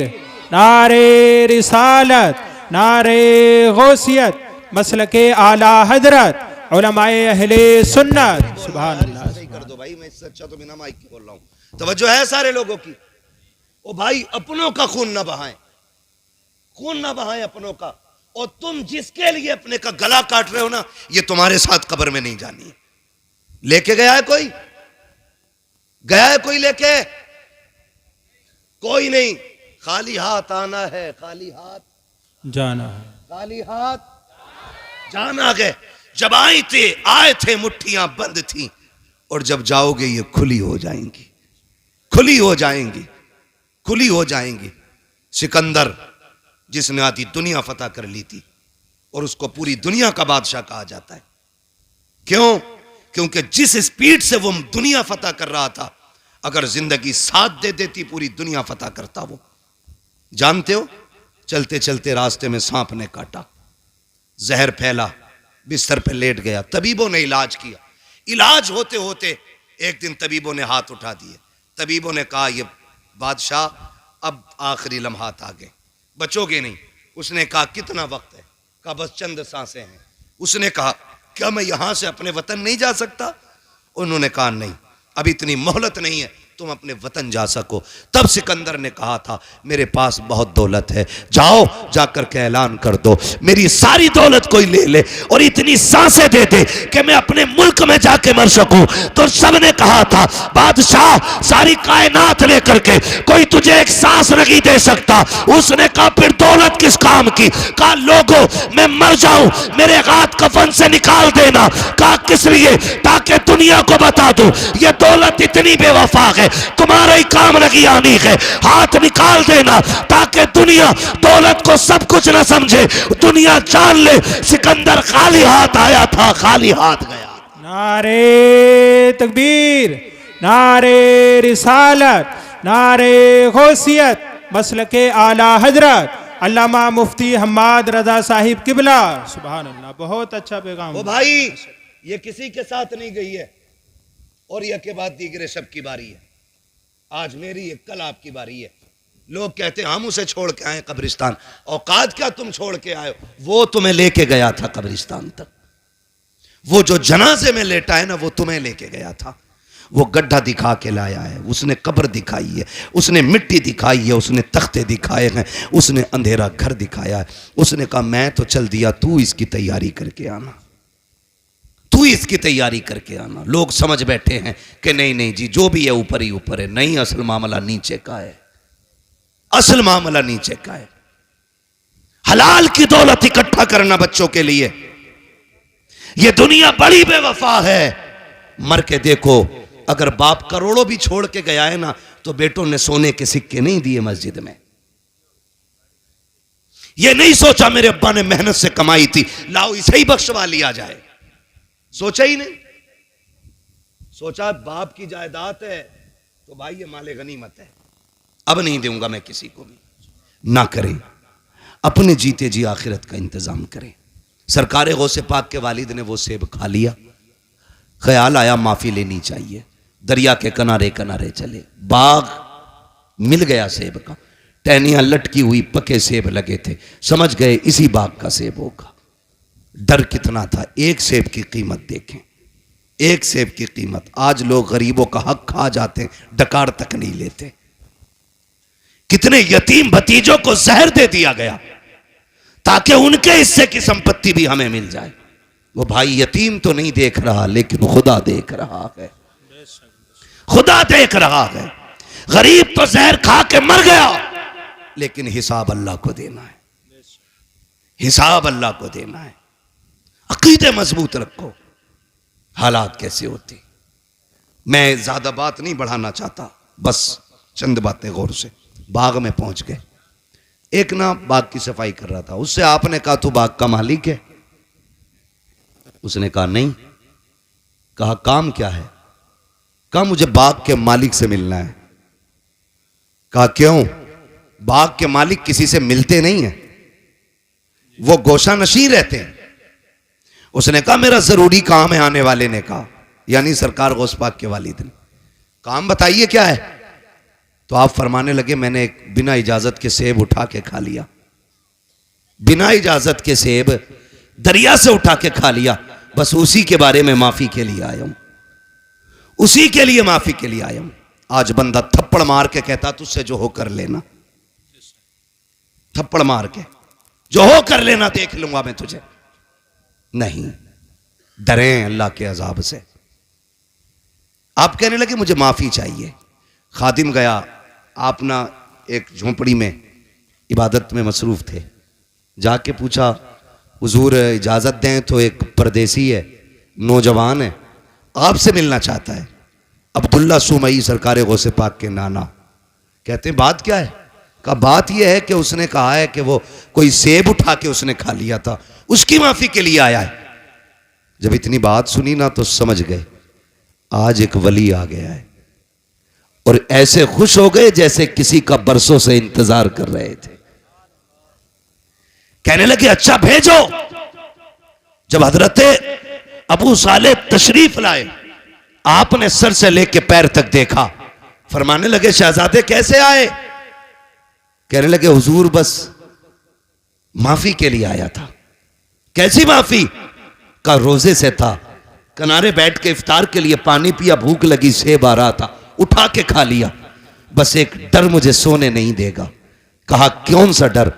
नारे रिसालत, नारे गौसियत, मसलके आला हजरत, उलमाए अहले सुन्नत। सुभान अल्लाह।
कर दो भाई, मैं इससे अच्छा तो बिना माइक के बोल रहा हूं। तवज्जो है सारे लोगों की। ओ भाई अपनों का खून ना बहाएं, खून ना बहाएं अपनों का। और तुम जिसके लिए अपने का गला काट रहे हो ना, ये तुम्हारे साथ कब्र में नहीं जानी है। लेके गया है कोई, गया है कोई लेके? कोई नहीं। खाली हाथ आना है, खाली हाथ
जाना है,
खाली हाथ जाना है। जब आए थे मुट्ठियां बंद थी, और जब जाओगे ये खुली हो जाएंगी, खुली हो जाएंगी, खुली हो जाएंगी। सिकंदर जिसने आधी दुनिया फतह कर ली थी और उसको पूरी दुनिया का बादशाह कहा जाता है। क्यों? क्योंकि जिस स्पीड से वो दुनिया फतह कर रहा था, अगर जिंदगी साथ दे देती पूरी दुनिया फतह करता वो। जानते हो, चलते चलते रास्ते में सांप ने काटा, जहर फैला, बिस्तर पे लेट गया, तबीबों ने इलाज किया। इलाज होते होते एक दिन तबीबों ने हाथ उठा दिए। तबीबों ने कहा ये बादशाह अब आखिरी लम्हात आ गए, बचोगे नहीं। उसने कहा कितना वक्त है? कहा बस चंद सांसें हैं। उसने कहा क्या मैं यहां से अपने वतन नहीं जा सकता? उन्होंने कहा नहीं, अब इतनी मोहलत नहीं है तुम अपने वतन जा सको। तब सिकंदर ने कहा था मेरे पास बहुत दौलत है, जाओ जाकर के ऐलान कर दो मेरी सारी दौलत कोई ले ले और इतनी सांसें दे दे कि मैं अपने मुल्क में जाके मर सकूं। तो सबने कहा था बादशाह सारी कायनात लेकर के कोई तुझे एक सांस नहीं दे सकता। उसने कहा फिर दौलत किस काम की? कहा लोगों मैं मर जाऊं मेरे हाथ कफन से निकाल देना। कहा किस लिए? ताकि दुनिया को बता दूं ये दौलत इतनी बेवफा है, तुम्हारा ही काम लगी आनी है। हाथ निकाल देना ताकि दुनिया दौलत को सब कुछ न समझे, दुनिया जान ले सिकंदर खाली हाथ आया था, खाली हाथ गया।
नारे तकबीर, नारे रिसालत, नारे गौसियत, मसलके आला हजरत अल्लामा मुफ्ती हम्माद रजा साहिब किबला। सुभान अल्लाह, बहुत अच्छा पैगाम।
ओ भाई ये किसी के साथ नहीं गई है और यह के बाद दीगरे सब की बारी है। आज मेरी है, कल आपकी बारी है। लोग कहते हैं हम उसे छोड़ के आए कब्रिस्तान। औकात क्या तुम छोड़ के आए? वो तुम्हें लेके गया था कब्रिस्तान तक। वो जो जनाजे में लेटा है ना वो तुम्हें लेके गया था। वो गड्ढा दिखा के लाया है, उसने कब्र दिखाई है, उसने मिट्टी दिखाई है, उसने तख्ते दिखाए हैं, उसने अंधेरा घर दिखाया है। उसने कहा मैं तो चल दिया, तू इसकी तैयारी करके आना, तू इसकी तैयारी करके आना। लोग समझ बैठे हैं कि नहीं नहीं जी जो भी है ऊपर ही ऊपर है। नहीं, असल मामला नीचे का है, असल मामला नीचे का है। हलाल की दौलत इकट्ठा करना बच्चों के लिए। यह दुनिया बड़ी बेवफा है। मर के देखो, अगर बाप करोड़ों भी छोड़ के गया है ना तो बेटों ने सोने के सिक्के नहीं दिए मस्जिद में। यह नहीं सोचा मेरे अब्बा ने मेहनत से कमाई थी, लाओ इसे ही बख्शवा लिया जाए। सोचा ही नहीं। सोचा बाप की जायदाद है तो भाई ये माले गनीमत है, अब नहीं दूंगा मैं किसी को भी। ना करें, अपने जीते जी आखिरत का इंतजाम करें। सरकार गौसे पाक के वालिद ने वो सेब खा लिया। ख्याल आया माफी लेनी चाहिए। दरिया के किनारे किनारे चले, बाग मिल गया सेब का, टहनियां लटकी हुई पके सेब लगे थे, समझ गए इसी बाग का सेब होगा। डर कितना था, एक सेब की कीमत देखें, एक सेब की कीमत। आज लोग गरीबों का हक खा जाते हैं, डकार तक नहीं लेते। कितने यतीम भतीजों को जहर दे दिया गया ताकि उनके हिस्से की संपत्ति भी हमें मिल जाए। वो भाई यतीम तो नहीं देख रहा, लेकिन खुदा देख रहा है, खुदा देख रहा है। गरीब तो जहर खा के मर गया, लेकिन हिसाब अल्लाह को देना है, हिसाब अल्लाह को देना है। अकीदे मजबूत रखो। हालात कैसे होते, मैं ज्यादा बात नहीं बढ़ाना चाहता, बस चंद बातें गौर से। बाग में पहुंच गए, एक ना बाग की सफाई कर रहा था, उससे आपने कहा तू बाग का मालिक है? उसने कहा नहीं। कहा काम क्या है? कहा मुझे बाग के मालिक से मिलना है। कहा क्यों? बाग के मालिक किसी से मिलते नहीं है, वो गोशा नशीं रहते हैं। उसने कहा मेरा जरूरी काम है। आने वाले ने कहा, यानी सरकार गौस पाक के वालिद ने, काम बताइए क्या है? तो आप फरमाने लगे मैंने एक बिना इजाजत के सेब उठा के खा लिया, बिना इजाजत के सेब दरिया से उठा के खा लिया, बस उसी के बारे में माफी के लिए आया हूं, उसी के लिए माफी के लिए आया हूं। आज बंदा थप्पड़ मार के कहता तुझसे जो हो कर लेना, थप्पड़ मार के जो हो कर लेना, देख लूंगा मैं तुझे। नहीं, डरे अल्लाह के अजाब से। आप कहने लगे मुझे माफी चाहिए। खादिम गया, आप ना एक झोंपड़ी में इबादत में मसरूफ थे, जाके पूछा हुजूर इजाजत दें तो एक परदेसी है, नौजवान है, आपसे मिलना चाहता है। अब्दुल्ला सुमई सरकार गौसे पाक के नाना कहते हैं बात क्या है? कहा बात यह है कि उसने कहा है कि वो कोई सेब उठा के उसने खा लिया था, उसकी माफी के लिए आया है। जब इतनी बात सुनी ना तो समझ गए आज एक वली आ गया है, और ऐसे खुश हो गए जैसे किसी का बरसों से इंतजार कर रहे थे। कहने लगे अच्छा भेजो। जब हजरत अबू साले तशरीफ लाए, आपने सर से लेके पैर तक देखा, फरमाने लगे शहजादे कैसे आए? कहने लगे हुजूर बस माफी के लिए आया था। कैसी माफी? का रोजे से था, किनारे बैठ के इफ्तार के लिए पानी पिया, भूख लगी, सेब आ रहा था, उठा के खा लिया। बस एक डर मुझे सोने नहीं देगा। कहा कौन सा डर?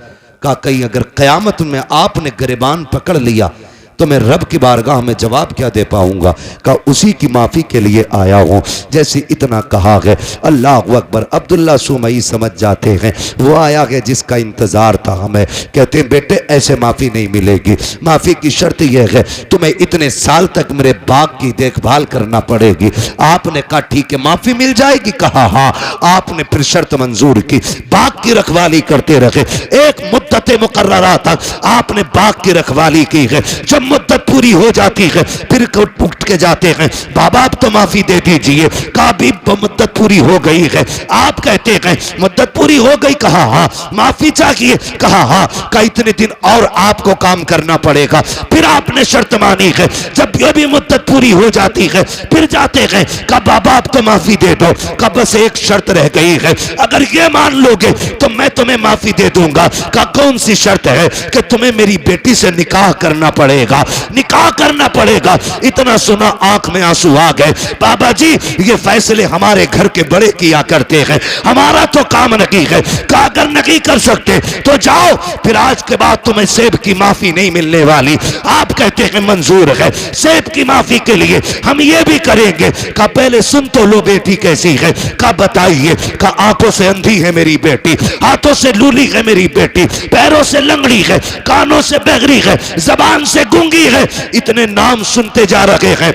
कहा कहीं अगर कयामत में आपने गिरबान पकड़ लिया तो मैं रब की बारगाह में जवाब क्या दे पाऊंगा? कहा उसी की माफी के लिए आया हूं। जैसे इतना कहा है, अल्लाह अकबर, अब्दुल्ला सुमई समझ जाते हैं वो आया है जिसका इंतजार था हमें। कहते हैं बेटे ऐसे माफी नहीं मिलेगी, माफी की शर्त यह है तुम्हें इतने साल तक मेरे बाग की देखभाल करना पड़ेगी। आपने कहा ठीक है माफी मिल जाएगी? कहा हाँ। आपने फिर शर्त मंजूर की, बाग की रखवाली करते रहे, एक मुद्दत मुकर्ररा तक आपने बाग की रखवाली की है। जब मुद्दत पूरी हो जाती है फिर उठ के जाते हैं बाबा आप तो माफी दे दीजिए। कहा भी मुद्दत पूरी हो गई है। आप कहते हैं मुद्दत पूरी हो गई? कहा हाँ। माफी चाहिए? कहा हाँ। कहा इतने दिन और आपको काम करना पड़ेगा। फिर आपने शर्त मानी है। जब ये भी मुद्दत पूरी हो जाती है फिर जाते हैं। कहा बाबा आप तो माफी दे दो। कहा बस एक शर्त रह गई है, अगर ये मान लोगे तो मैं तुम्हें माफी दे दूंगा। कहा कौन सी शर्त है? कि तुम्हें मेरी बेटी से निकाह करना पड़ेगा, निकाह करना पड़ेगा। इतना सुना आंख में आंसू आ गए। बाबा जी ये फैसले हमारे घर के बड़े किया करते हैं, हमारा तो काम नहीं है। कहा अगर नहीं कर सकते तो जाओ, फिर आज के बाद तुम्हें सेब की माफी नहीं मिलने वाली। आप कहते हैं मंजूर है, सेब की माफी के लिए हम ये भी करेंगे। कहा पहले सुन तो लो बेटी कैसी है। कहा बताइए। कहा आंखों से अंधी है मेरी बेटी, हाथों से लूली है मेरी बेटी, पैरों से लंगड़ी है, कानों से बहरी है, जबान से गूंगी है। इतने नाम सुनते जा रहे हैं,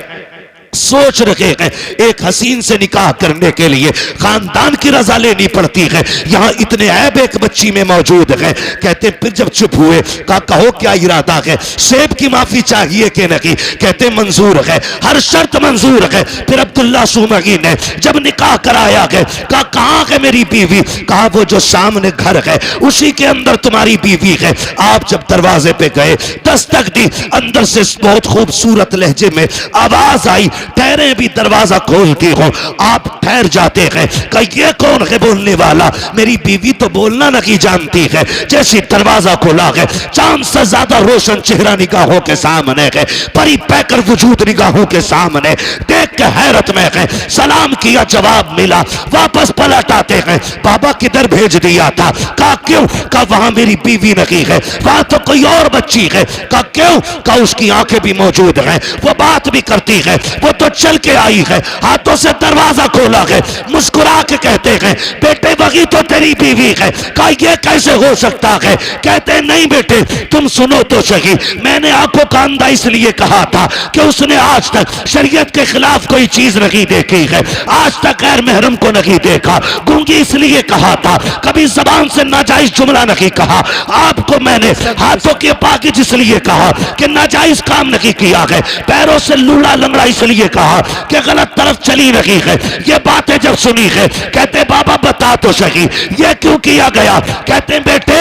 सोच रखे हैं एक हसीन से निकाह करने के लिए खानदान की रजा लेनी पड़ती है, यहाँ इतने ऐब एक बच्ची में मौजूद है। कहते फिर जब चुप हुए कहा कहो क्या इरादा है, सेब की माफी चाहिए कि नहीं? कहते मंजूर है, हर शर्त मंजूर है। फिर अब्दुल्ला सुमगी ने जब निकाह कराया है कहा कहाँ है मेरी बीवी? कहा वो जो सामने घर है उसी के अंदर तुम्हारी बीवी है। आप जब दरवाजे पे गए दस्तक दी, अंदर से बहुत खूबसूरत लहजे में आवाज आई ठहरे भी दरवाजा खोलती हो। आप ठहर जाते हैं, कहा ये कौन है बोलने वाला? मेरी बीवी तो बोलना नहीं जानती है। जैसे दरवाजा खोला है चांद से ज्यादा रोशन चेहरा निगाहों के सामने है, परी पैकर वजूद निगाहों के सामने, देख के हैरत में है। सलाम किया, जवाब मिला, वापस पलट आते हैं, बाबा किधर भेज दिया था? कहा क्यों? कहा वहां मेरी बीवी नहीं है, वहां तो कोई और बच्ची है। कहा क्यों? कहा उसकी आंखें भी मौजूद हैं, वो बात भी करती है, वो तो चल के आई है, हाथों से दरवाजा खोला है, मुस्कुरा के कहते हैं बेटे वही तो तेरी बीवी है। कहा ये कैसे हो सकता है? कहते नहीं बेटे तुम सुनो तो सही, मैंने आंखों का अंधा इसलिए कहा था कि उसने आज तक शरीयत के खिलाफ कोई चीज नहीं देखी है, आज तक गैर महरम को नहीं देखा। गूंगी इसलिए कहा था, कभी जबान से नाजायज जुमला नहीं कहा। आपको मैंने हाथों के पाकिज इसलिए कहा कि नाजायज काम नहीं किया है, पैरों से लूड़ा लंगड़ा इसलिए कहा कि गलत तरफ चली रही है। ये बातें जब सुनी है कहते बाबा बता तो सही ये क्यों किया गया? कहते बेटे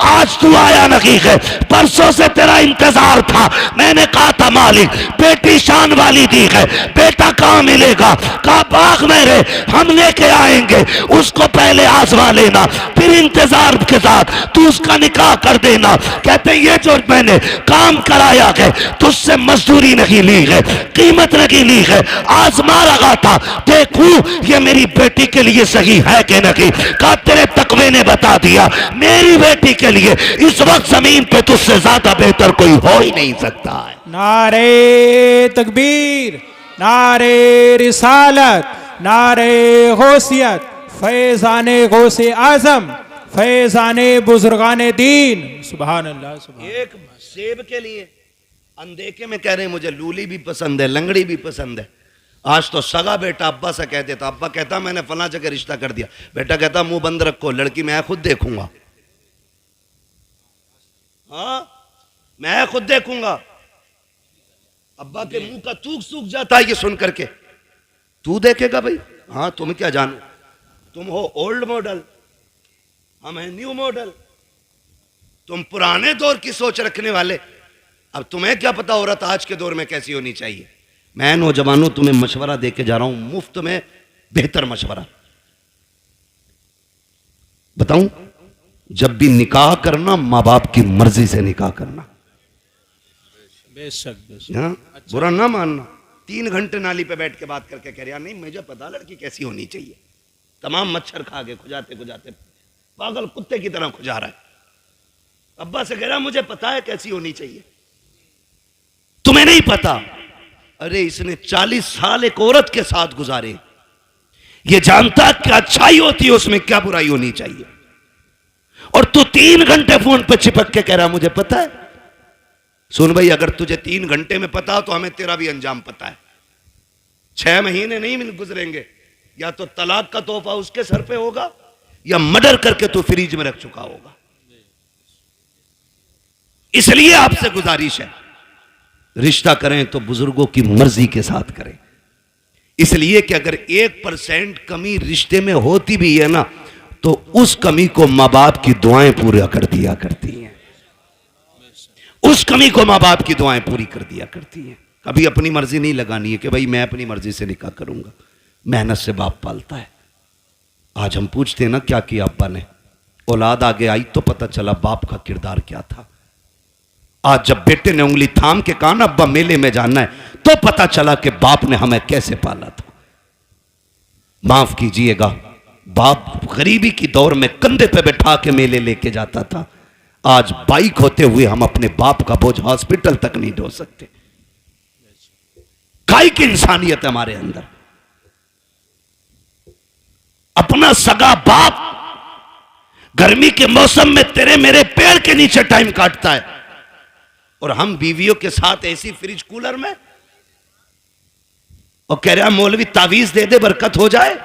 आज तू आया नहीं है, परसों से तेरा इंतजार था। मैंने कहा था मालिक बेटी शान वाली दी है, बेटा कहां मिलेगा? कहा बाग मेरे हम लेके आएंगे, उसको पहले आजमा लेना, फिर इंतजार के साथ तू उसका निकाह कर देना। कहते ये जो मैंने काम कराया है तुझसे मजदूरी नहीं ली है, कीमत नहीं ली है, आजमा रहा था देखूं ये मेरी बेटी के लिए सही है कि नहीं। कहा तेरे तकवे ने बता दिया मेरी बेटी के लिए इस वक्त जमीन पे तुझसे ज्यादा बेहतर कोई हो ही नहीं सकता है।
नारे तकबीर, नारे रिसालत, नारे गौसियत, फैज़ाने गौसे आजम, फैज़ाने बुजुर्गाने दीन। सुभान अल्लाह। सुभान।
एक सेब के लिए अनदेखे में कह रहे हैं मुझे लूली भी पसंद है, लंगड़ी भी पसंद है। आज तो सगा बेटा अब्बा से कह देता, अब्बा कहता मैंने फला जगह रिश्ता कर दिया, बेटा कहता मुंह बंद रखो, लड़की मैं खुद देखूंगा। हाँ मैं खुद देखूंगा। अब्बा के मुंह का तूक सूख जाता है ये सुन करके, तू देखेगा भाई? हाँ तुम क्या जानो, तुम हो ओल्ड मॉडल, हम हैं न्यू मॉडल, तुम पुराने दौर की सोच रखने वाले। अब तुम्हें क्या पता औरत आज के दौर में कैसी होनी चाहिए? मैं नौजवानों तुम्हें मशवरा देके जा रहा हूं, मुफ्त में बेहतर मशवरा। बताऊं, जब भी निकाह करना मां बाप की मर्जी से निकाह करना,
बेशक बेशक।
हाँ? बुरा ना मानना। 3 घंटे नाली पे बैठ के बात करके कह रहा नहीं मुझे पता लड़की कैसी होनी चाहिए, तमाम मच्छर खा के खुजाते खुजाते पागल कुत्ते की तरह खुजा रहा है। अब्बा से कह रहा मुझे पता है कैसी होनी चाहिए, तुम्हें नहीं पता। अरे इसने 40 साल एक औरत के साथ गुजारे, ये जानता क्या अच्छाई होती है उसमें, क्या बुराई होनी चाहिए, और तू 3 घंटे फोन पर चिपक के कह रहा मुझे पता है। सुन भाई, अगर तुझे 3 घंटे में पता तो हमें तेरा भी अंजाम पता है। 6 महीने नहीं मिल गुजरेंगे, या तो तलाक का तोहफा उसके सर पे होगा या मर्डर करके तू फ्रिज में रख चुका होगा। इसलिए आपसे गुजारिश है रिश्ता करें तो बुजुर्गों की मर्जी के साथ करें, इसलिए कि अगर 1% कमी रिश्ते में होती भी है ना तो उस कमी को मां बाप की दुआएं पूरा कर दिया करती हैं, उस कमी को मां बाप की दुआएं पूरी कर दिया करती हैं। कभी अपनी मर्जी नहीं लगानी है कि भाई मैं अपनी मर्जी से निकाह करूंगा, मेहनत से बाप पालता है। आज हम पूछते हैं ना क्या किया अब्बा ने, औलाद आगे आई तो पता चला बाप का किरदार क्या था। आज जब बेटे ने उंगली थाम के कहा ना अब्बा मेले में जाना है, तो पता चला कि बाप ने हमें कैसे पाला था। माफ कीजिएगा, बाप गरीबी की दौर में कंधे पे बैठा के मेले लेके जाता था, आज बाइक होते हुए हम अपने बाप का बोझ हॉस्पिटल तक नहीं ढो सकते। काय की इंसानियत है हमारे अंदर। अपना सगा बाप गर्मी के मौसम में तेरे मेरे पेड़ के नीचे टाइम काटता है, और हम बीवियों के साथ ऐसी फ्रिज कूलर में। और कह रहा मौलवी तावीज दे दे बरकत हो जाए।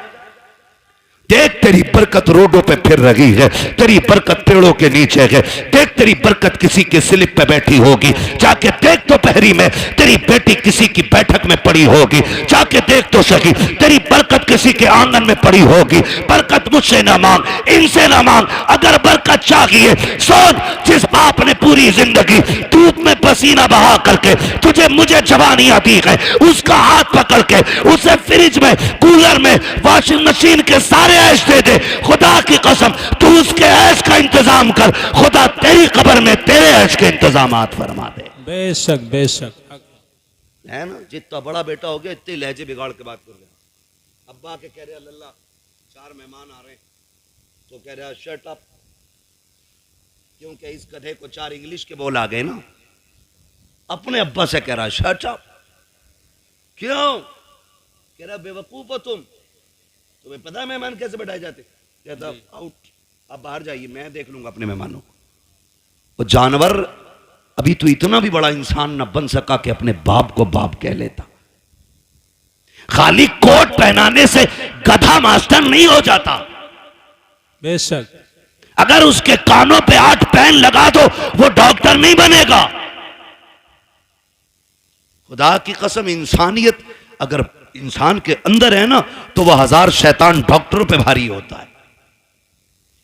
देख तेरी बरकत रोडों पे फिर रही है, तेरी बरकत पेड़ों के नीचे है। देख तेरी बरकत किसी के स्लिप पे बैठी होगी, जाके देख तो पहरी में तेरी बेटी किसी की बैठक में पड़ी होगी, जाके देख तो सही तेरी बरकत किसी के आंगन में पड़ी होगी। बरकत मुझसे ना मांग, इनसे ना मांग, अगर बरकत चाहिए सोच जिस बाप ने पूरी जिंदगी धूप में पसीना बहा करके तुझे मुझे जवानियां दी है, उसका हाथ पकड़ के उसे फ्रिज में, कूलर में, वॉशिंग मशीन के सारे ऐश दे दे। खुदा की कसम तू उसके ऐश का इंतजाम कर, खुदा तेरी कब्र में तेरे ऐश के इंतजामात फरमा दे।
बेशक बेशक
है ना, जितना बड़ा बेटा हो गया इतने लहजे बिगाड़ के बात कर गया। अब्बा के कह रहे अल्लाह 4 मेहमान आ रहे हैं, तो कह रहा शट अप, क्योंकि इस गधे को 4 इंग्लिश के बोल आ गए ना। अपने अब्बा से कह रहा शट अप, क्यों? कह रहा बेवकूफ हो तुम, तुम्हें पता है मेहमान कैसे बैठाए जाते? कहता आउट, आप बाहर जाइए, मैं देख लूंगा अपने मेहमानों को। वो जानवर अभी तो इतना भी बड़ा इंसान न बन सका कि अपने बाप को बाप कह लेता। खाली कोट पहनाने से गधा मास्टर नहीं हो जाता।
बेशक
अगर उसके कानों पे 8 पेन लगा दो वो डॉक्टर नहीं बनेगा। खुदा की कसम, इंसानियत अगर इंसान के अंदर है ना तो वह 1000 शैतान डॉक्टरों पे भारी होता है।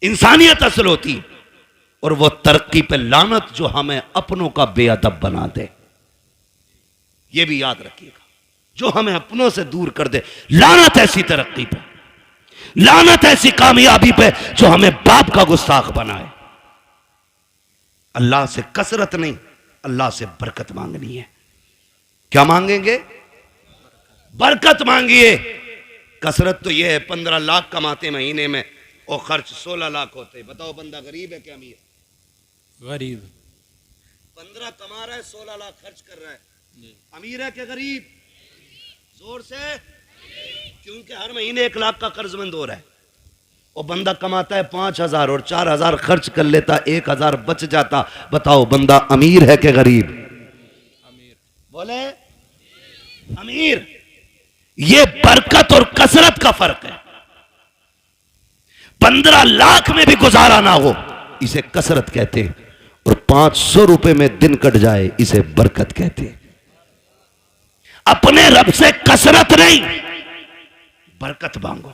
इंसानियत असल होती, और वो तरक्की पे लानत जो हमें अपनों का बेअदब बना दे। ये भी याद रखिएगा, जो हमें अपनों से दूर कर दे। लानत ऐसी तरक्की पे, लानत ऐसी कामयाबी पे जो हमें बाप का गुस्ताख बनाए। अल्लाह से कसरत नहीं, अल्लाह से बरकत मांगनी है। क्या मांगेंगे? बरकत मांगिए। कसरत तो यह है 15 लाख कमाते महीने में और खर्च 16 लाख होते। बताओ बंदा गरीब है क्या अमीर?
गरीब।
15 कमा रहा है, 16 लाख खर्च कर रहा है, अमीर है क्या गरीब? जोर से, क्योंकि हर महीने 1 लाख का कर्जमंद हो रहा है। और बंदा कमाता है 5000 और 4000 खर्च कर लेता, 1000 बच जाता। बताओ बंदा अमीर है क्या गरीब?
अमीर।
बोले अमीर। ये बरकत और कसरत का फर्क है। 15 लाख में भी गुजारा ना हो इसे कसरत कहते हैं, और 500 रुपए में दिन कट जाए इसे बरकत कहते हैं। अपने रब से कसरत नहीं, बरकत मांगो,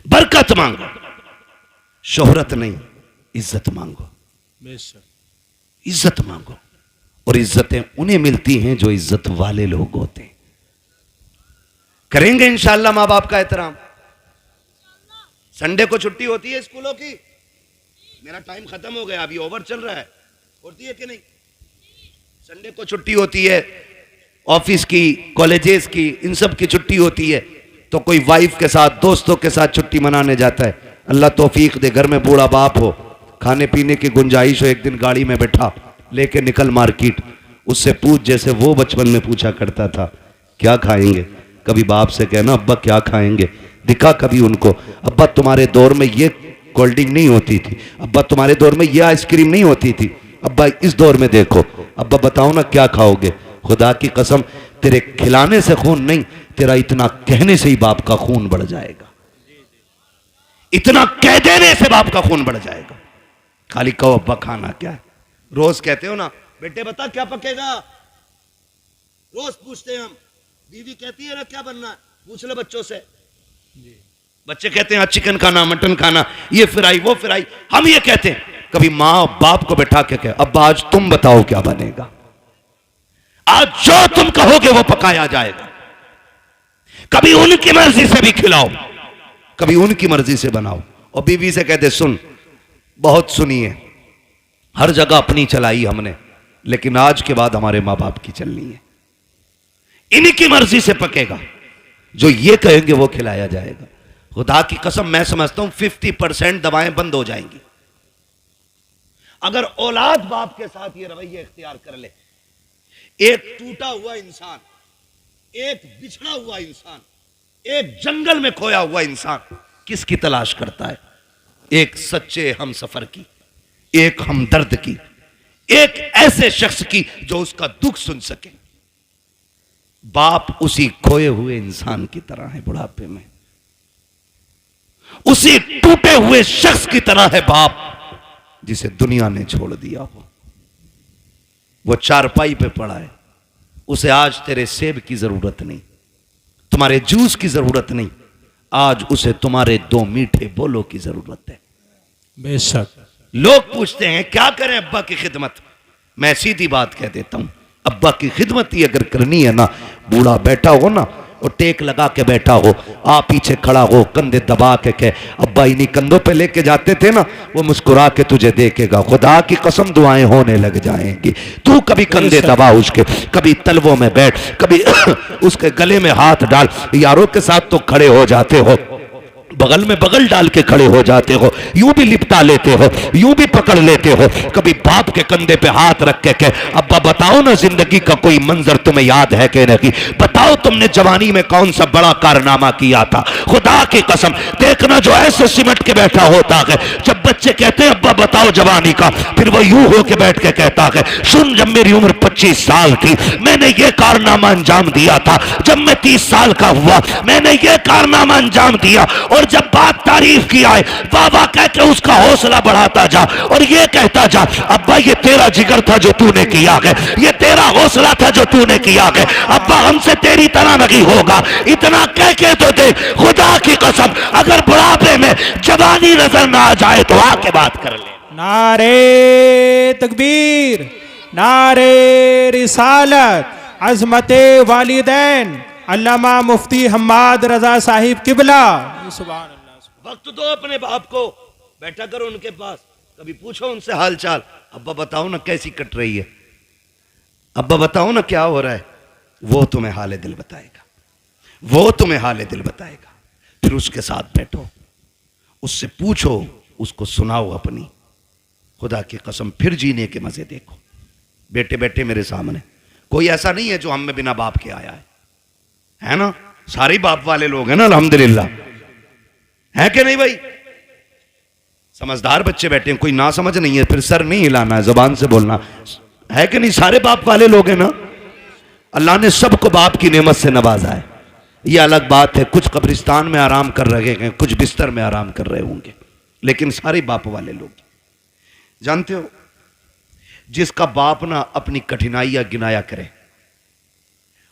बरकत मांगो। शोहरत नहीं, इज्जत मांगो, इज्जत मांगो। और इज्जतें उन्हें मिलती हैं जो इज्जत वाले लोग होते हैं। करेंगे इंशाअल्लाह मां बाप का एहतराम। संडे को छुट्टी होती है स्कूलों की? मेरा टाइम खत्म हो गया, अभी ओवर चल रहा है, होती है कि नहीं? संडे को छुट्टी होती है, ऑफिस की, कॉलेजेस की, इन सब की छुट्टी होती है। तो कोई वाइफ के साथ, दोस्तों के साथ छुट्टी मनाने जाता है। अल्लाह तौफीक दे, घर में बूढ़ा बाप हो, खाने पीने की गुंजाइश हो, एक दिन गाड़ी में बैठा, लेके निकल मार्केट, उससे पूछ जैसे वो बचपन में पूछा करता था क्या खाएंगे। कभी बाप से कहना अब्बा क्या खाएंगे, दिखा कभी उनको, अब्बा तुम्हारे दौर में ये कोल्ड ड्रिंक नहीं होती थी, अब्बा तुम्हारे दौर में ये आइसक्रीम नहीं होती थी, अब्बा इस दौर में देखो, अब्बा बताओ ना क्या खाओगे। खुदा की कसम तेरे खिलाने से खून नहीं, तेरा इतना कहने से ही बाप का खून बढ़ जाएगा। इतना कह देने से बाप का खून बढ़ जाएगा। खाली कहो अब्बा खाना क्या है। रोज कहते हो ना बेटे बता क्या पकेगा, रोज पूछते हैं हम। बीवी कहती है ना क्या बनना है, पूछ लो बच्चों से। बच्चे कहते हैं चिकन खाना, मटन खाना, ये फ्राई वो फ्राई। हम ये कहते हैं, कभी माँ बाप को बैठा के कहे अब्बा आज तुम बताओ क्या बनेगा, आज जो तुम कहोगे वो पकाया जाएगा। कभी उनकी मर्जी से भी खिलाओ, कभी उनकी मर्जी से बनाओ। और बीवी से कहते सुन, बहुत सुनी है, हर जगह अपनी चलाई हमने, लेकिन आज के बाद हमारे माँ बाप की चलनी है। इनकी मर्जी से पकेगा, जो ये कहेंगे वो खिलाया जाएगा। खुदा की कसम मैं समझता हूं 50% दवाएं बंद हो जाएंगी अगर औलाद बाप के साथ ये रवैया इख्तियार कर ले। एक टूटा हुआ इंसान, एक बिछड़ा हुआ इंसान, एक जंगल में खोया हुआ इंसान किसकी तलाश करता है? एक सच्चे हम सफर की, एक हमदर्द की, एक ऐसे शख्स की जो उसका दुख सुन सके। बाप उसी खोए हुए इंसान की तरह है बुढ़ापे में, उसी टूटे हुए शख्स की तरह है बाप जिसे दुनिया ने छोड़ दिया हो। वो चारपाई पे पड़ा है, उसे आज तेरे सेब की जरूरत नहीं, तुम्हारे जूस की जरूरत नहीं, आज उसे तुम्हारे दो मीठे बोलों की जरूरत है।
बेशक।
लोग पूछते हैं क्या करें अब्बा की खिदमत, मैं सीधी बात कह देता हूं, अब्बा की खिदमत ही अगर करनी है ना, बूढ़ा बैठा हो ना और टेक लगा के बैठा हो, आप पीछे खड़ा हो, कंधे दबा के कहे अब्बा इन्हीं कंधों पे लेके जाते थे ना, वो मुस्कुरा के तुझे देखेगा, खुदा की कसम दुआएं होने लग जाएंगी। तू कभी कंधे दबा उसके, कभी तलवों में बैठ, कभी उसके गले में हाथ डाल, यारों के साथ तो खड़े हो जाते हो, बगल में बगल डाल के खड़े हो जाते हो, यूं भी लिपटा लेते हो, यूं भी पकड़ लेते हो, कभी बाप के कंधे पे हाथ रख के अब्बा बताओ ना जिंदगी का कोई मंजर तुम्हें याद है कि नहीं, बताओ तुमने जवानी में कौन सा बड़ा कारनामा किया था, खुदा की कसम देखना जो ऐसे सिमट के बैठा होता है, जब बच्चे कहते हैं अब्बा बताओ जवानी का, फिर वो यूं होके बैठ के कहता है सुन जब मेरी उम्र 25 साल थी मैंने ये कारनामा अंजाम दिया था, जब मैं 30 साल का हुआ मैंने ये कारनामा अंजाम दिया, और जब बात तारीफ की आए वाह वाह कह के उसका हौसला बढ़ाता जा और ये कहता जा अब्बा ये तेरा जिगर था जो तूने किया है, ये तेरा हौसला था जो तूने किया है, अब्बा हमसे तेरी तरह नहीं होगा, इतना कह के तो दे, खुदा की कसम अगर बुढ़ापे में जवानी नजर ना आ जाए तो आके बात कर ले।
नारे तकबीर, नारे रिसालत, अजमते वालिदैन अल्लामा मुफ्ती हम्माद रजा साहिब किबला। सुभान अल्लाह।
वक्त दो अपने बाप को, बैठा करो उनके पास, कभी पूछो उनसे हाल चाल, अब्बा बताओ ना कैसी कट रही है, अब्बा बताओ ना क्या हो रहा है, वो तुम्हें हाले दिल बताएगा, वो तुम्हें हाले दिल बताएगा। फिर उसके साथ बैठो, उससे पूछो, उसको सुनाओ अपनी, खुदा की कसम फिर जीने के मजे देखो। बेटे बेटे मेरे सामने कोई ऐसा नहीं है जो हम में बिना बाप के आया है ना, सारे बाप वाले लोग हैं ना अल्हम्दुलिल्लाह, है कि नहीं भाई, समझदार बच्चे बैठे हैं, कोई ना समझ नहीं है, फिर सर नहीं हिलाना है, जुबान से बोलना है कि नहीं, सारे बाप वाले लोग हैं ना, अल्लाह ने सबको बाप की नेमत से नवाजा है। यह अलग बात है कुछ कब्रिस्तान में आराम कर रहे हैं, कुछ बिस्तर में आराम कर रहे होंगे, लेकिन सारे बाप वाले लोग। जानते हो जिसका बाप ना अपनी कठिनाइयां गिनाया करे,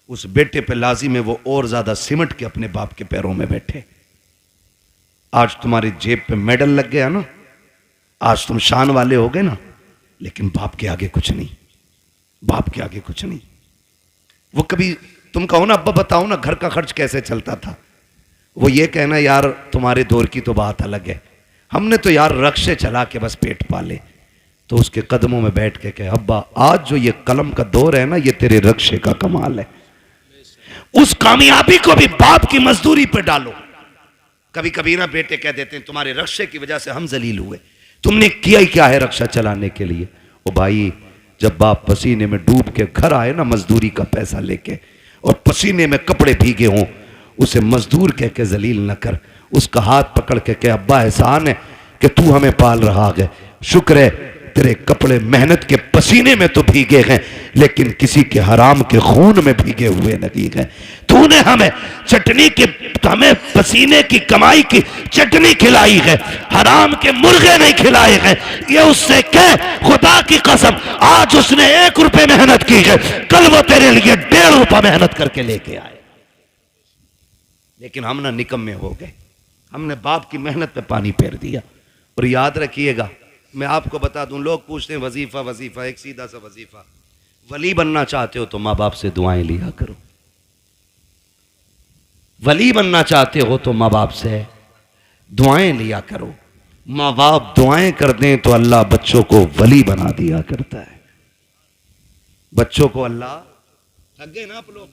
उस बेटे पे लाजिम है वो और ज्यादा सिमट के अपने बाप के पैरों में बैठे। आज तुम्हारी जेब पे मेडल लग गया ना, आज तुम शान वाले हो गए ना, लेकिन बाप के आगे कुछ नहीं, बाप के आगे कुछ नहीं। वो कभी तुम कहो ना अब्बा बताओ ना घर का खर्च कैसे चलता था, वो ये कहना यार तुम्हारे दौर की तो बात अलग है, हमने तो यार रक्शे चला के बस पेट पाले। तो उसके कदमों में बैठ के कहे अब्बा आज जो ये कलम का दौर है ना, ये तेरे रक्शे का कमाल है, उस कामयाबी को भी बाप की मजदूरी पे डालो। कभी कभी ना बेटे कह देते हैं तुम्हारे रक्शे की वजह से हम जलील हुए, तुमने किया ही क्या है रक्षा चलाने के लिए। ओ भाई जब बाप पसीने में डूब के घर आए ना मजदूरी का पैसा लेके, और पसीने में कपड़े भीगे हों, उसे मजदूर कह के जलील न कर, उसका हाथ पकड़ के कह अब्बा एहसान है कि तू हमें पाल रहा है, शुक्र है तेरे कपड़े मेहनत के पसीने में तो भीगे हैं, लेकिन किसी के हराम के खून में भीगे हुए नहीं हैं। तूने हमें चटनी के, हमें पसीने की कमाई की चटनी खिलाई है, हराम के मुर्गे नहीं खिलाए हैं। ये उससे कह खुदा की कसम आज उसने 1 रुपए मेहनत की है, कल वो तेरे लिए 1.5 रुपया मेहनत करके लेके आए। लेकिन हम ना निकम्मे हो गए, हमने बाप की मेहनत पे पानी फेर दिया। और याद रखिएगा मैं आपको बता दूं, लोग पूछते हैं वजीफा वजीफा, एक सीधा सा वजीफा, वली बनना चाहते हो तो माँ बाप से दुआएं लिया करो, वली बनना चाहते हो तो माँ बाप से दुआएं लिया करो। माँ बाप दुआएं कर दें तो अल्लाह बच्चों को वली बना दिया करता है। बच्चों को अल्लाह, थक गए ना आप लोग,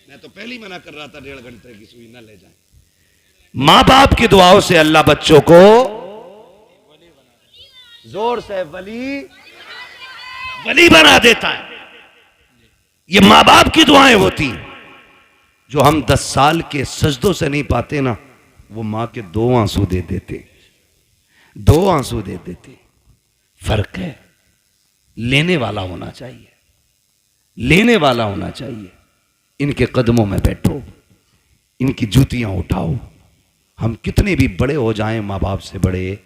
मैं तो पहले ही मना कर रहा था 1.5 घंटे की सुई ना ले जाए। माँ बाप की दुआओं से अल्लाह बच्चों को, जोर से वली बना देता है। ये माँ बाप की दुआएं होती हैं। जो हम 10 साल के सजदों से नहीं पाते ना, वो माँ के 2 आंसू दे देते, 2 आंसू दे देते। फर्क है, लेने वाला होना चाहिए, लेने वाला होना चाहिए। इनके कदमों में बैठो, इनकी जूतियां उठाओ। हम कितने भी बड़े हो जाएं, माँ बाप से बड़े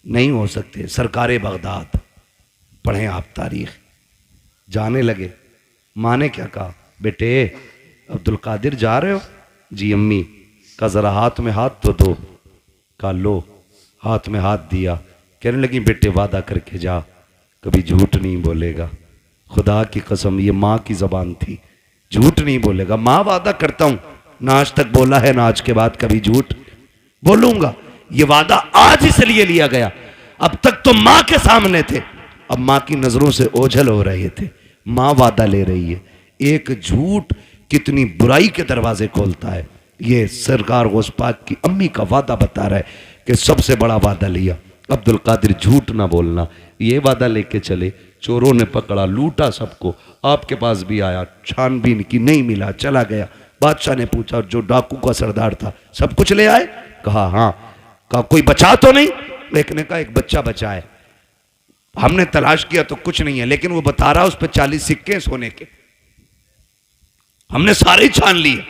नहीं हो सकते। सरकारे बगदाद पढ़ें आप तारीख। जाने लगे, माँ ने क्या कहा, बेटे अब्दुल कादिर जा रहे हो? जी अम्मी। का जरा हाथ में हाथ तो दो। का लो, हाथ में हाथ दिया। कहने लगी बेटे वादा करके जा, कभी झूठ नहीं बोलेगा। खुदा की कसम, ये माँ की जबान थी, झूठ नहीं बोलेगा। माँ वादा करता हूं, ना आज तक बोला है ना आज के बाद कभी झूठ बोलूंगा। ये वादा आज इसलिए लिया गया, अब तक तो माँ के सामने थे, अब माँ की नजरों से ओझल हो रहे थे। माँ वादा ले रही है। एक झूठ कितनी बुराई के दरवाजे खोलता है। ये सरकार गौस पाक की अम्मी का वादा बता रहा है कि सबसे बड़ा वादा लिया, अब्दुल कादिर झूठ ना बोलना। ये वादा लेके चले, चोरों ने पकड़ा, लूटा सबको। आपके पास भी आया, छानबीन की, नहीं मिला, चला गया। बादशाह ने पूछा जो डाकू का सरदार था, सब कुछ ले आए? कहा हाँ। कहा कोई बचा तो नहीं? एक ने कहा एक बच्चा बचा है, हमने तलाश किया तो कुछ नहीं है, लेकिन वो बता रहा उस पर 40 सिक्के सोने के, हमने सारे छान लिए।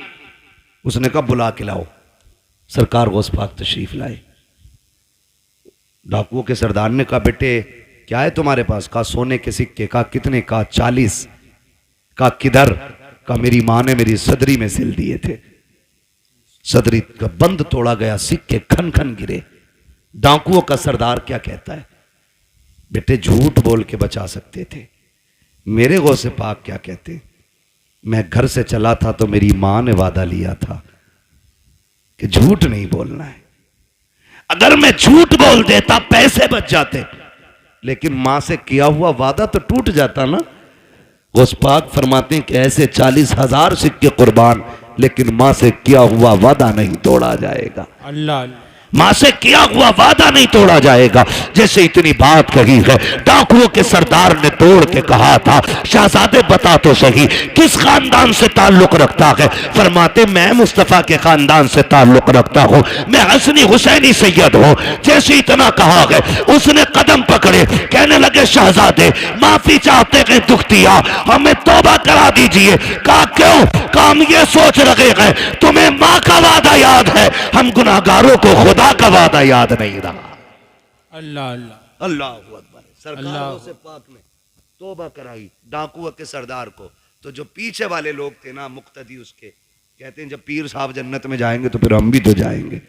उसने कहा बुला के लाओ। सरकार गौस पाक तशरीफ लाए। डाकुओं के सरदार ने कहा बेटे क्या है तुम्हारे पास? कहा सोने के सिक्के। कहा कितने? कहा 40। कहा किधर? कहा मेरी मां ने मेरी सदरी में सिल दिए थे, सदरी का बंद तोड़ा गया, सिक्के खन खन गिरे। डाकुओं का सरदार क्या कहता है? बेटे झूठ बोल के बचा सकते थे। मेरे गौसे पाक क्या कहते? मैं घर से चला था तो मेरी मां ने वादा लिया था कि झूठ नहीं बोलना है। अगर मैं झूठ बोल देता पैसे बच जाते, लेकिन मां से किया हुआ वादा तो टूट जाता ना। गौस पाक फरमाते हैं कि ऐसे 40,000 सिक्के कुर्बान, लेकिन मां से किया हुआ वादा नहीं तोड़ा जाएगा।
अल्लाह
मां से किया हुआ वादा नहीं तोड़ा जाएगा। जैसे इतनी बात कही है, डाकुओं के सरदार ने तोड़ के कहा था शहजादे बता तो सही किस खानदान से ताल्लुक रखता है? फरमाते मैं मुस्तफा के खानदान से ताल्लुक रखता हूं, मैं हसनी हुसैनी सैयद हूं। जैसे इतना कहा है, उसने कदम पकड़े, कहने लगे शहजादे माफी चाहते हैं, दुख दिया, हमें तौबा करा दीजिए। कहा क्यों? कहा हम ये सोच रहे हैं तुम्हें मां का वादा याद है, हम गुनाहगारों को खुदा का वादा याद नहीं रहा।
अल्लाह अल्लाह
अल्लाह अकबर। सरकार
अल्लाह।
से पाक ने तौबा कराई डाकुओं के सरदार को। तो जो पीछे वाले लोग थे ना मुक्तदी उसके, कहते हैं जब पीर साहब जन्नत में जाएंगे तो फिर हम भी तो जाएंगे।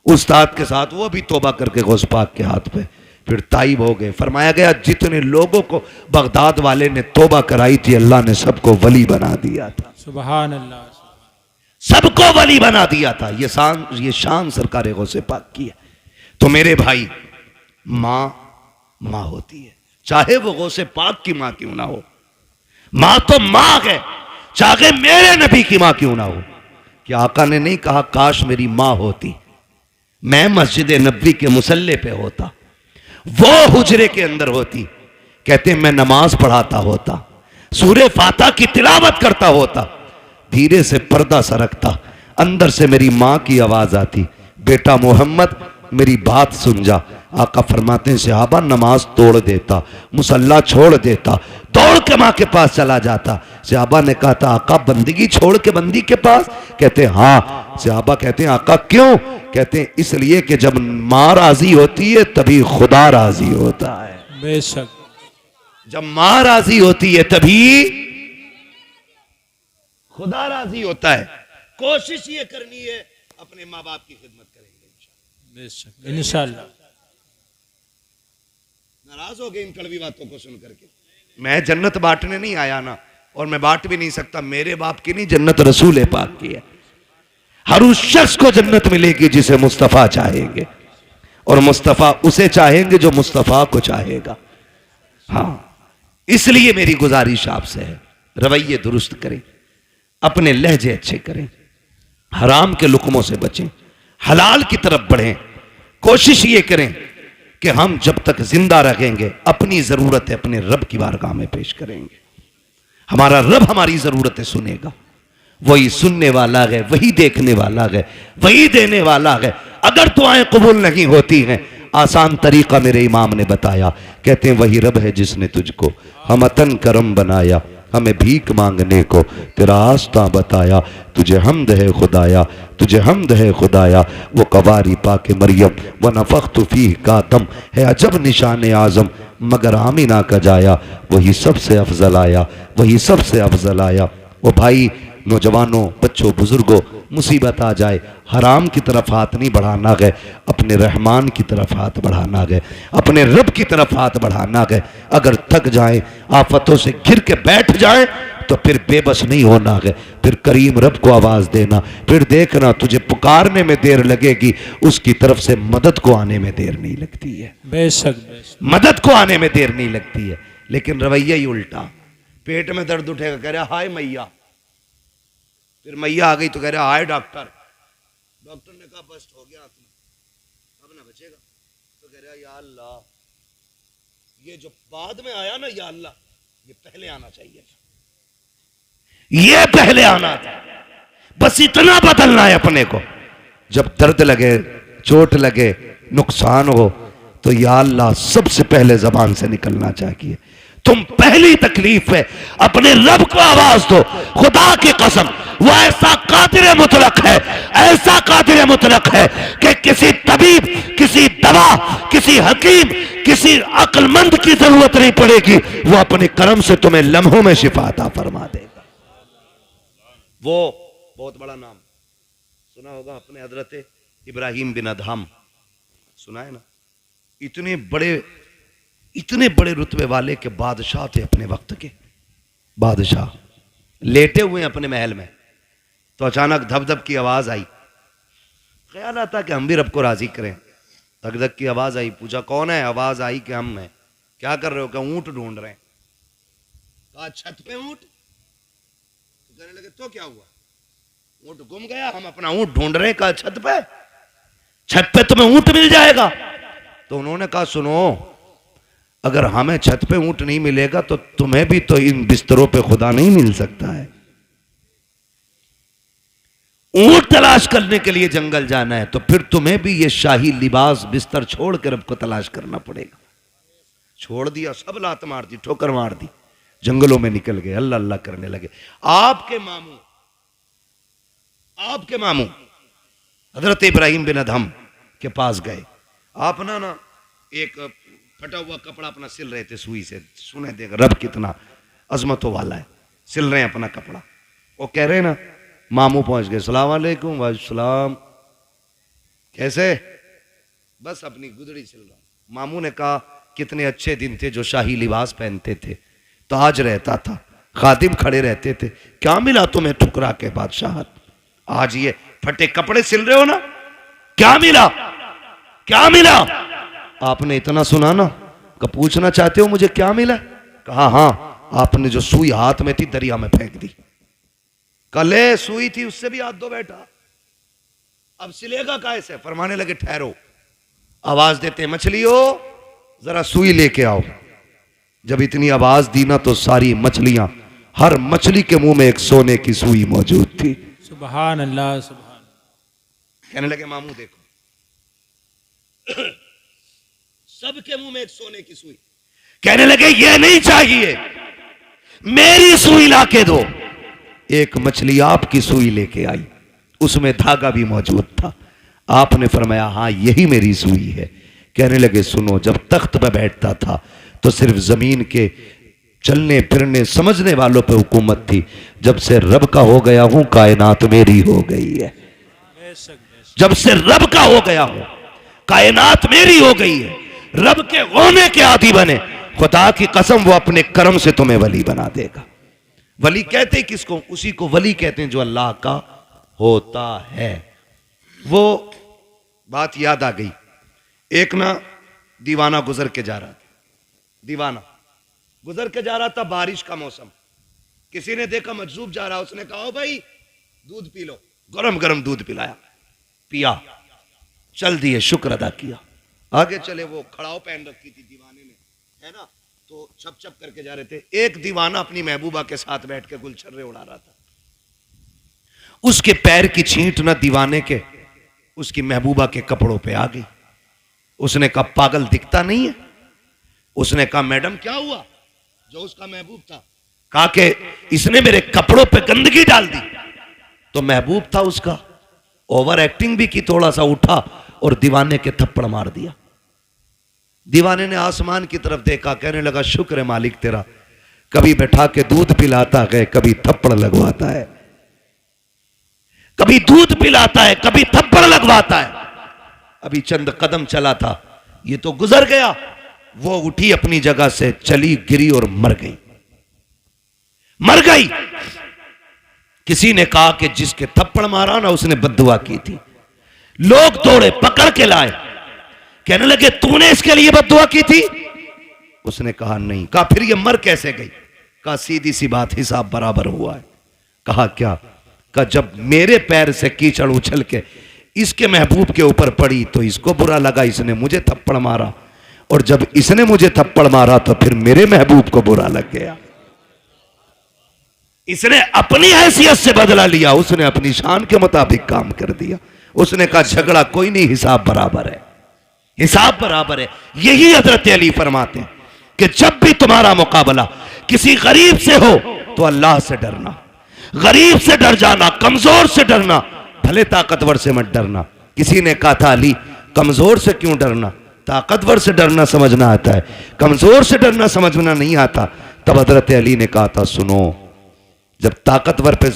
उस्ताद के साथ वो भी तौबा करके गौस पाक के हाथ पे फिर ताइब हो गए। फरमाया गया जितने लोगों को बगदाद वाले ने तौबा कराई थी, अल्लाह ने सबको वली बना दिया था।
सुभान अल्लाह।
सबको वली बना दिया था। ये शान सरकार गौसे पाक की है। तो मेरे भाई, मां होती है, चाहे वो गौसे पाक की मां क्यों ना हो। मां तो मां है, चाहे मेरे नबी की मां क्यों ना हो। कि आका ने नहीं कहा काश मेरी मां होती, मैं मस्जिद नबवी के मुसल्ले पे होता, वो हुजरे के अंदर होती, कहते मैं नमाज पढ़ाता होता, सूरे फाता की तिलावत करता होता, धीरे से पर्दा सरकता, अंदर से मेरी मां की आवाज आती, बेटा मोहम्मद मेरी बात सुन जा। आका फरमाते हैं सहाबा नमाज तोड़ देता, मुसल्ला छोड़ देता, दौड़ के मां के पास चला जाता। सहाबा ने कहा था आका बंदगी छोड़ के बंदी के पास? कहते हाँ। सहाबा कहते हैं आका क्यों? कहते हैं इसलिए कि जब मां राजी होती है तभी खुदा राजी होता है।
बेशक।
जब मां राजी होती है तभी खुदा राजी होता है। कोशिश ये करनी है अपने माँ बाप की खिदमत करेंगे
बेशक इंशाअल्लाह।
नाराज हो गए इन कड़वी बातों को सुन करके। मैं जन्नत बांटने नहीं आया ना, और मैं बांट भी नहीं सकता। मेरे बाप की नहीं, जन्नत रसूल पाक की है। हर उस शख्स को जन्नत मिलेगी जिसे मुस्तफा चाहेंगे, और मुस्तफा उसे चाहेंगे जो मुस्तफा को चाहेगा। हाँ, इसलिए मेरी गुजारिश आपसे है रवैये दुरुस्त करें, अपने लहजे अच्छे करें, हराम के लुकमों से बचें, हलाल की तरफ बढ़ें। कोशिश ये करें कि हम जब तक जिंदा रहेंगे अपनी जरूरतें अपने रब की बारगाह में पेश करेंगे। हमारा रब हमारी जरूरतें सुनेगा। वही सुनने वाला है, वही देखने वाला है, वही देने वाला है। अगर दुआएं कबूल नहीं होती हैं, आसान तरीका मेरे इमाम ने बताया। कहते हैं वही रब है जिसने तुझको हमतन करम बनाया, हमें भीख मांगने को, तेरा आस्था बताया। तुझे हमद है खुदाया, तुझे हमद है खुदाया। वो कवारी पाके मरियम व नफ़ख्तु फीह का दम है अजब निशान आज़म, मगर आमिना का जाया वही सबसे अफजल आया, वही सबसे अफजल आया। वो भाई नौजवानों, बच्चों, बुजुर्गों, मुसीबत आ जाए हराम की तरफ हाथ नहीं बढ़ाना गए, अपने रहमान की तरफ हाथ बढ़ाना गए, अपने रब की तरफ हाथ बढ़ाना गए। अगर थक जाए, आफतों से घिर के बैठ जाए तो फिर बेबस नहीं होना गए, फिर करीम रब को आवाज देना। फिर देखना तुझे पुकारने में देर लगेगी, उसकी तरफ से मदद को आने में देर नहीं लगती है।
बेशक बेशक।
मदद को आने में देर नहीं लगती है, लेकिन रवैया ही उल्टा। पेट में दर्द उठेगा, कह रहा हाय मैया, फिर मैया आ गई तो कह रहा हाय डॉक्टर। डॉक्टर ने कहा बस हो गया आत्मा, अब ना बचेगा। तो कह रहा या अल्लाह, ये जो बाद में आया ना, या अल्लाह, ये पहले आना चाहिए था, ये पहले आना था। बस इतना बदलना है अपने को। जब दर्द लगे, चोट लगे, नुकसान हो, तो या अल्लाह सबसे पहले जबान से निकलना चाहिए। तुम पहली तकलीफ है अपने रब को आवाज दो। खुदा की कसम, वो ऐसा कादिर मुतलक है, ऐसा कादिर मुतलक है कि किसी तबीब, किसी दवा, किसी हकीम, किसी अक्लमंद की जरूरत नहीं पड़ेगी। वो अपने करम से तुम्हें लम्हों में शिफा अता फरमा देगा। वो बहुत बड़ा नाम सुना होगा अपने हजरत इब्राहिम बिन अदहम, सुना है ना? इतने बड़े रुतबे वाले के बादशाह थे, अपने वक्त के बादशाह। लेटे हुए अपने महल में, तो अचानक धब धब की आवाज आई। ख्याल आता कि हम भी रब को राजी करें। धक धक की आवाज आई, पूछा कौन है? आवाज आई कि हम हैं। क्या कर रहे हो? क्या ऊंट ढूंढ रहे हैं। कहा छत पे ऊंट। तो कहने लगे तो क्या हुआ? ऊंट गुम गया, हम अपना ऊंट ढूंढ रहे हैं। कहा छत पे तुम्हें ऊंट मिल जाएगा। तो उन्होंने कहा सुनो, अगर हमें छत पे ऊंट नहीं मिलेगा तो तुम्हें भी तो इन बिस्तरों पे खुदा नहीं मिल सकता है। ऊंट तलाश करने के लिए जंगल जाना है तो फिर तुम्हें भी ये शाही लिबास बिस्तर छोड़ कर रब को तलाश करना पड़ेगा। छोड़ दिया, सब लात मार दी, ठोकर मार दी, जंगलों में निकल गए, अल्लाह अल्लाह करने लगे। आपके मामू हजरत इब्राहिम बिन अदहम के पास गए। आप ना एक फटा हुआ कपड़ा अपना सिल रहे थे सुई से। सुने देख रब कितना अजमतों वाला है, सिल रहे हैं अपना कपड़ा। वो कह रहे ना, मामू पहुंच गए, सलाम वालेकुम। वालेकुम, कैसे? बस अपनी गुदड़ी सिल रहा। मामू ने कहा कितने अच्छे दिन थे जो शाही लिबास पहनते थे, ताज रहता था, खादिम खड़े रहते थे, क्या मिला तुम्हें ठुकरा के बादशाह? आज ये फटे कपड़े सिल रहे हो ना, क्या मिला? क्या मिला? आपने इतना सुना ना, कि पूछना चाहते हो मुझे क्या मिला? कहा हाँ, आपने जो सुई हाथ में थी दरिया में फेंक दी। कले सुई थी, उससे भी हाथ धो बैठा, अब सिलेगा कैसे? फरमाने लगे ठहरो, आवाज देते मछलियों जरा सुई लेके आओ। जब इतनी आवाज दी ना तो सारी मछलियां, हर मछली के मुंह में एक सोने की सुई मौजूद थी।
सुभान अल्लाह, सुभान।
कहने लगे मामू देखो, सबके मुंह में एक सोने की सुई। कहने लगे ये नहीं चाहिए, मेरी सुई लाके दो। एक मछली आपकी सुई लेके आई, उसमें धागा भी मौजूद था। आपने फरमाया हाँ यही मेरी सुई है। कहने लगे सुनो, जब तख्त पर बैठता था तो सिर्फ जमीन के चलने फिरने समझने वालों पे हुकूमत थी। जब से रब का हो गया हूं, कायनात मेरी हो गई है। जब से रब का हो गया हूं, कायनात मेरी हो गई है। रब के होने के आदी बने, खुदा की कसम वो अपने करम से तुम्हें वली बना देगा। वली कहते हैं किसको? उसी को वली कहते हैं जो अल्लाह का होता है। वो बात याद आ गई, एक ना दीवाना गुजर के जा रहा था, दीवाना गुजर के जा रहा था, बारिश का मौसम। किसी ने देखा मजजूब जा रहा, उसने कहा ओ भाई दूध पी लो। गरम गरम दूध पिलाया, पिया, चल दिए, शुक्र अदा किया, आगे चले। वो खड़ाव पहन रखी थी दीवाने ने, है ना, तो छप छप करके जा रहे थे। एक दीवाना अपनी महबूबा के साथ बैठ के गुलछर्रे उड़ा रहा था। उसके पैर की छींट ना दीवाने के, उसकी महबूबा के कपड़ों पे आ गई। उसने कहा पागल दिखता नहीं है? उसने कहा मैडम क्या हुआ? जो उसका महबूब था, कहा कि इसने मेरे कपड़ों पे गंदगी डाल दी। तो महबूब था उसका, ओवर एक्टिंग भी की, थोड़ा सा उठा और दीवाने के थप्पड़ मार दिया। दीवाने ने आसमान की तरफ देखा, कहने लगा शुक्र है मालिक तेरा, कभी बैठा के दूध पिलाता है, कभी थप्पड़ लगवाता है, कभी दूध पिलाता है, कभी थप्पड़ लगवाता है। अभी चंद कदम चला था, ये तो गुजर गया। वो उठी अपनी जगह से, चली, गिरी और मर गई। मर गई। किसी ने कहा कि जिसके थप्पड़ मारा ना उसने बद्दुआ की थी। लोग दौड़े, पकड़ के लाए, कहने लगे तूने इसके लिए बद्दुआ की थी? उसने कहा नहीं। कहा फिर ये मर कैसे गई? कहा सीधी सी बात, हिसाब बराबर हुआ है। कहा क्या? कहा जब मेरे पैर से कीचड़ उछल के इसके महबूब के ऊपर पड़ी तो इसको बुरा लगा, इसने मुझे थप्पड़ मारा, और जब इसने मुझे थप्पड़ मारा तो फिर मेरे महबूब को बुरा लग गया। इसने अपनी हैसियत से बदला लिया, उसने अपनी शान के मुताबिक काम कर दिया। उसने कहा झगड़ा कोई नहीं, हिसाब बराबर है, हिसाब बराबर है। यही हजरत अली फरमाते हैं कि जब भी तुम्हारा मुकाबला किसी गरीब से हो तो अल्लाह से डरना, गरीब से डर जाना, कमजोर से डरना, भले ताकतवर से मत डरना। किसी ने कहा था अली कमजोर से क्यों डरना? ताकतवर से डरना समझना आता है, कमजोर से डरना समझना नहीं आता। तब हजरत अली ने कहा था सुनो, जब ताकतवर पे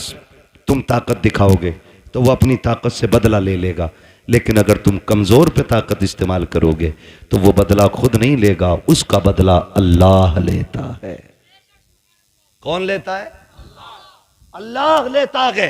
तुम ताकत दिखाओगे तो वो अपनी ताकत से बदला ले लेगा, लेकिन अगर तुम कमजोर पे ताकत इस्तेमाल करोगे तो वो बदला खुद नहीं लेगा, उसका बदला अल्लाह लेता है। कौन लेता है? अल्लाह लेता है।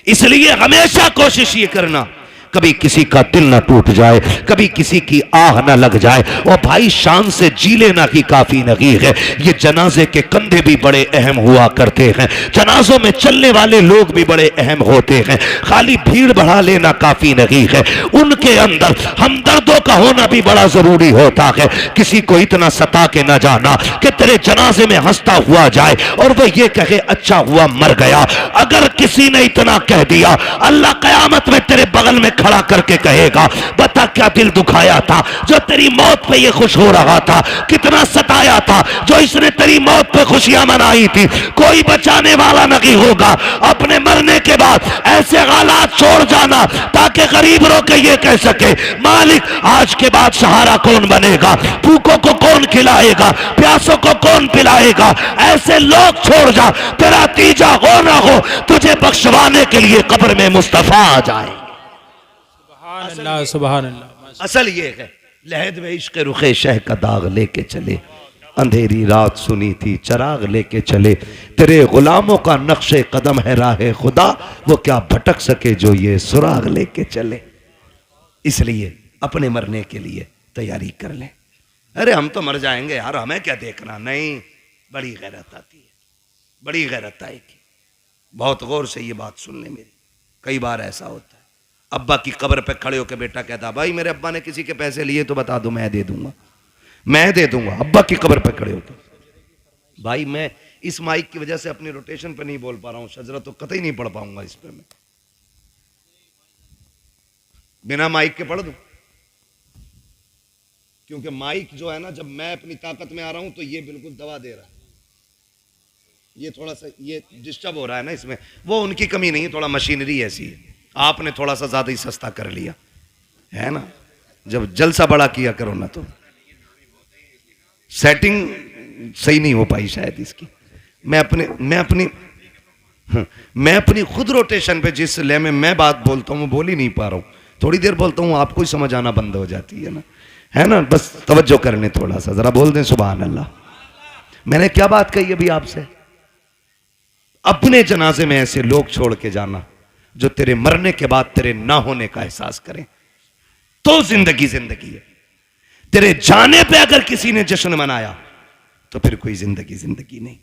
इसलिए हमेशा कोशिश ये करना कभी किसी का दिल ना टूट जाए, कभी किसी की आह ना लग जाए। और भाई शान से जी लेना ही काफी नहीं है। ये जनाजे के कंधे भी बड़े अहम हुआ करते हैं, जनाजों में चलने वाले लोग भी बड़े अहम होते हैं। खाली भीड़ बढ़ा लेना काफी नहीं है, उनके अंदर हमदर्दों का होना भी बड़ा जरूरी होता है। किसी को इतना सता के ना जाना कि तेरे जनाजे में हंसता हुआ जाए और वो ये कहे अच्छा हुआ मर गया। अगर किसी ने इतना कह दिया, अल्लाह कयामत में तेरे बगल में खड़ा करके कहेगा बता क्या दिल दुखाया था जो तेरी मौत पे ये खुश हो रहा था, कितना सताया था जो इसने तेरी मौत पे खुशियां मनाई थी। कोई बचाने वाला नहीं होगा। अपने मरने के बाद ऐसे हालात छोड़ जाना ताकि गरीब रो के ये कह सके मालिक आज के बाद सहारा कौन बनेगा, भूखों को कौन खिलाएगा, प्यासों को कौन पिलाएगा। ऐसे लोग छोड़ जा, तेरा तीजा हो ना हो तुझे बख्शवाने के लिए कब्र में मुस्तफा आ जाए।
सुभान अल्लाह।
असल ये है लहद में इश्क रुखे शह का दाग लेके चले, अंधेरी रात सुनी थी चराग लेके चले, तेरे गुलामों का नक्शे कदम है राहे खुदा, वो क्या भटक सके जो ये सुराग लेके चले। इसलिए अपने मरने के लिए तैयारी कर ले। अरे हम तो मर जाएंगे यार, हमें क्या देखना। नहीं, बड़ी गैरत आती है, बड़ी गैरत आएगी। बहुत गौर से ये बात सुन ले मेरी। कई बार ऐसा होता है अब्बा की कब्र पे खड़े होकर बेटा कहता भाई मेरे अब्बा ने किसी के पैसे लिए तो बता दो, मैं दे दूंगा, मैं दे दूंगा। अब्बा की कब्र पे खड़े होकर। भाई मैं इस माइक की वजह से अपनी रोटेशन पे नहीं बोल पा रहा हूं, शजरा तो कतई नहीं पढ़ पाऊंगा इस पे। मैं बिना माइक के पढ़ दूं, क्योंकि माइक जो है ना, जब मैं अपनी ताकत में आ रहा हूं तो ये बिल्कुल दबा दे रहा है। ये थोड़ा सा ये डिस्टर्ब हो रहा है ना इसमें। वो उनकी कमी नहीं है, थोड़ा मशीनरी ऐसी है, आपने थोड़ा सा ज्यादा ही सस्ता कर लिया है ना। जब जलसा बड़ा किया करो ना तो सेटिंग सही नहीं हो पाई शायद इसकी। मैं अपनी खुद रोटेशन पे जिस ले में मैं बात बोलता हूं बोल ही नहीं पा रहा हूं। थोड़ी देर बोलता हूं आपको ही समझ आना बंद हो जाती है ना। बस तवज्जो करने थोड़ा सा, जरा बोल दें सुभान अल्लाह। मैंने क्या बात कही अभी आपसे? अपने जनाजे में ऐसे लोग छोड़ के जाना जो तेरे मरने के बाद तेरे ना होने का एहसास करें, तो जिंदगी जिंदगी है। तेरे जाने पे अगर किसी ने जश्न मनाया तो फिर कोई जिंदगी जिंदगी नहीं।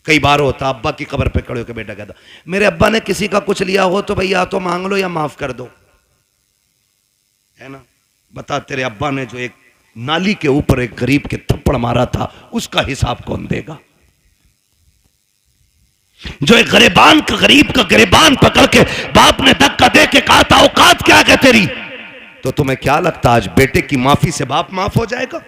कई बार होता अब्बा की कब्र पे खड़े होकर बेटा कहता मेरे अब्बा ने किसी का कुछ लिया हो तो भैया तो मांग लो या माफ कर दो, है ना। बता तेरे अब्बा ने जो एक नाली के ऊपर एक गरीब के थप्पड़ मारा था उसका हिसाब कौन देगा? जो एक गरीबान का गरीब का गरीबान पकड़ के बाप ने धक्का दे के कहा था औकात क्या है तेरी, तो तुम्हें क्या लगता आज बेटे की माफी से बाप माफ हो जाएगा?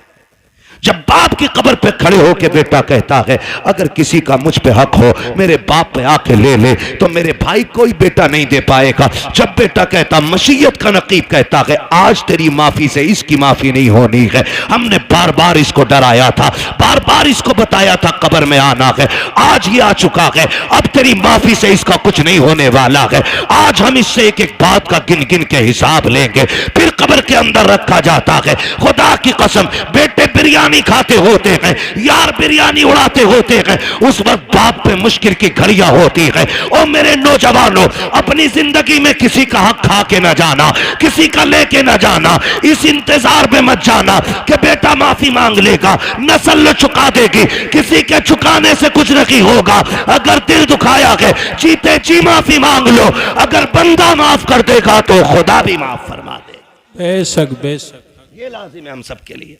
जब बाप की कब्र पे खड़े होके बेटा कहता है अगर किसी का मुझ पे हक हो मेरे बाप पे आके ले ले, तो मेरे भाई कोई बेटा नहीं दे पाएगा। जब बेटा कहता, मशीयत का नकीब कहता है आज तेरी माफी से इसकी माफी नहीं होनी है, हमने बार बार इसको डराया था, बार बार इसको बताया था कब्र में आना है, आज ये आ चुका है, अब तेरी माफी से इसका कुछ नहीं होने वाला है, आज हम इससे एक एक बात का गिन गिन के हिसाब लेंगे। फिर कब्र के अंदर रखा जाता है। खुदा की कसम, बेटे बिरयानी खाते होते हैं, यार बिरयानी उड़ाते होते हैं, उस वक्त बाप पे मुश्किल की घड़ियां होती है। और मेरे नौजवानों, अपनी जिंदगी में किसी का हक खा के ना जाना, किसी का लेके ना जाना, इस इंतजार में मत जाना कि बेटा माफी मांग लेगा, नस्ल चुका देगी, किसी के चुकाने से कुछ नहीं होगा। अगर दिल दुखाया है, जीते जी माफी मांग लो, अगर बंदा माफ कर देगा तो खुदा भी माफ फरमा दे।
बेशक बेशक,
ये लाजिम है हम सबके लिए।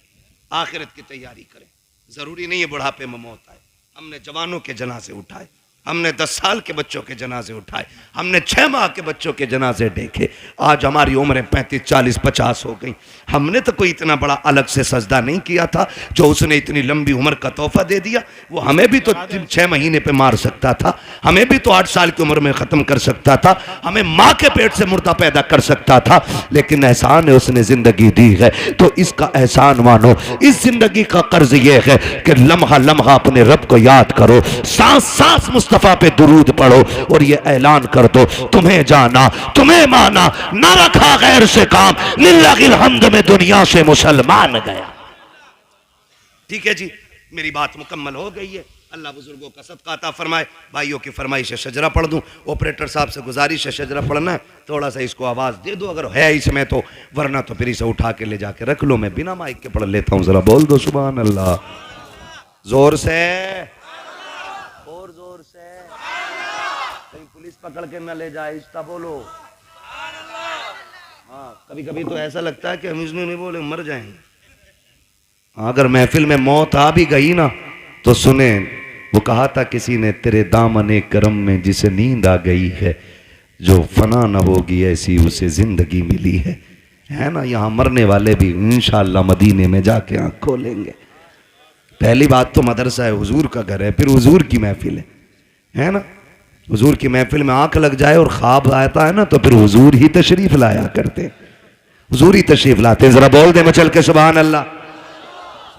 आखिरत की तैयारी करें, जरूरी नहीं है बुढ़ापे में मौत आए। हमने जवानों के जनाजे उठाए, हमने 10 साल के बच्चों के जनाजे उठाए, हमने 6 माह के बच्चों के जनाजे देखे। आज हमारी उम्रें 35, 40, 50 हो गई। हमने तो कोई इतना बड़ा अलग से सजदा नहीं किया था जो उसने इतनी लंबी उम्र का तोहफा दे दिया। वो हमें भी तो 6 महीने पे मार सकता था, हमें भी तो 8 साल की उम्र में ख़त्म कर सकता था, हमें माँ के पेट से मुर्दा पैदा कर सकता था। लेकिन एहसान है, उसने ज़िंदगी दी है तो इसका एहसान मानो। इस ज़िंदगी का कर्ज ये है कि लम्हा लम्हा अपने रब को याद करो, सांस सांस मुस्तफ़ा पे दुरूद पढ़ो और ये ऐलान कर दो, तुम्हें जाना तुम्हें माना, ना रखा गैर से काम, लिल्लाहिल हम्द में दुनिया से मुसलमान गया। ठीक है जी, मेरी बात मुकम्मल हो गई है। अल्लाह बुजुर्गों का सदका अता फरमाए। भाइयों की फरमाइश है शजरा पढ़ दूं। ऑपरेटर साहब से गुजारिश है शजरा पढ़ना है, थोड़ा सा इसको आवाज़ दे दो अगर है इसमें तो, वरना तो फिर इसे उठा के ले जाके रख लो। मैं बिना माइक के पढ़ लेता हूँ, जरा बोल दो सुभान अल्लाह, जोर से और जोर से, कहीं पुलिस पकड़ के न ले जाए, इसका बोलो। हाँ, कभी कभी तो ऐसा लगता है कि हम इसमें नहीं बोले मर जाएंगे। अगर महफिल में मौत आ भी गई ना तो सुने, वो कहा था किसी ने, तेरे दामने करम में जिसे नींद आ गई है, जो फना न होगी ऐसी उसे जिंदगी मिली है ना। यहाँ मरने वाले भी इंशाअल्लाह मदीने में जाके आँख खोलेंगे। पहली बात तो मदरसा है, हुजूर का घर है, फिर हुजूर की महफिल है ना। हुजूर की महफिल में आंख लग जाए और ख्वाब आता है ना तो फिर हुजूर ही तशरीफ लाया करते, हुजूर ही तशरीफ लाते। जरा बोल दे मचल के सुभान अल्लाह।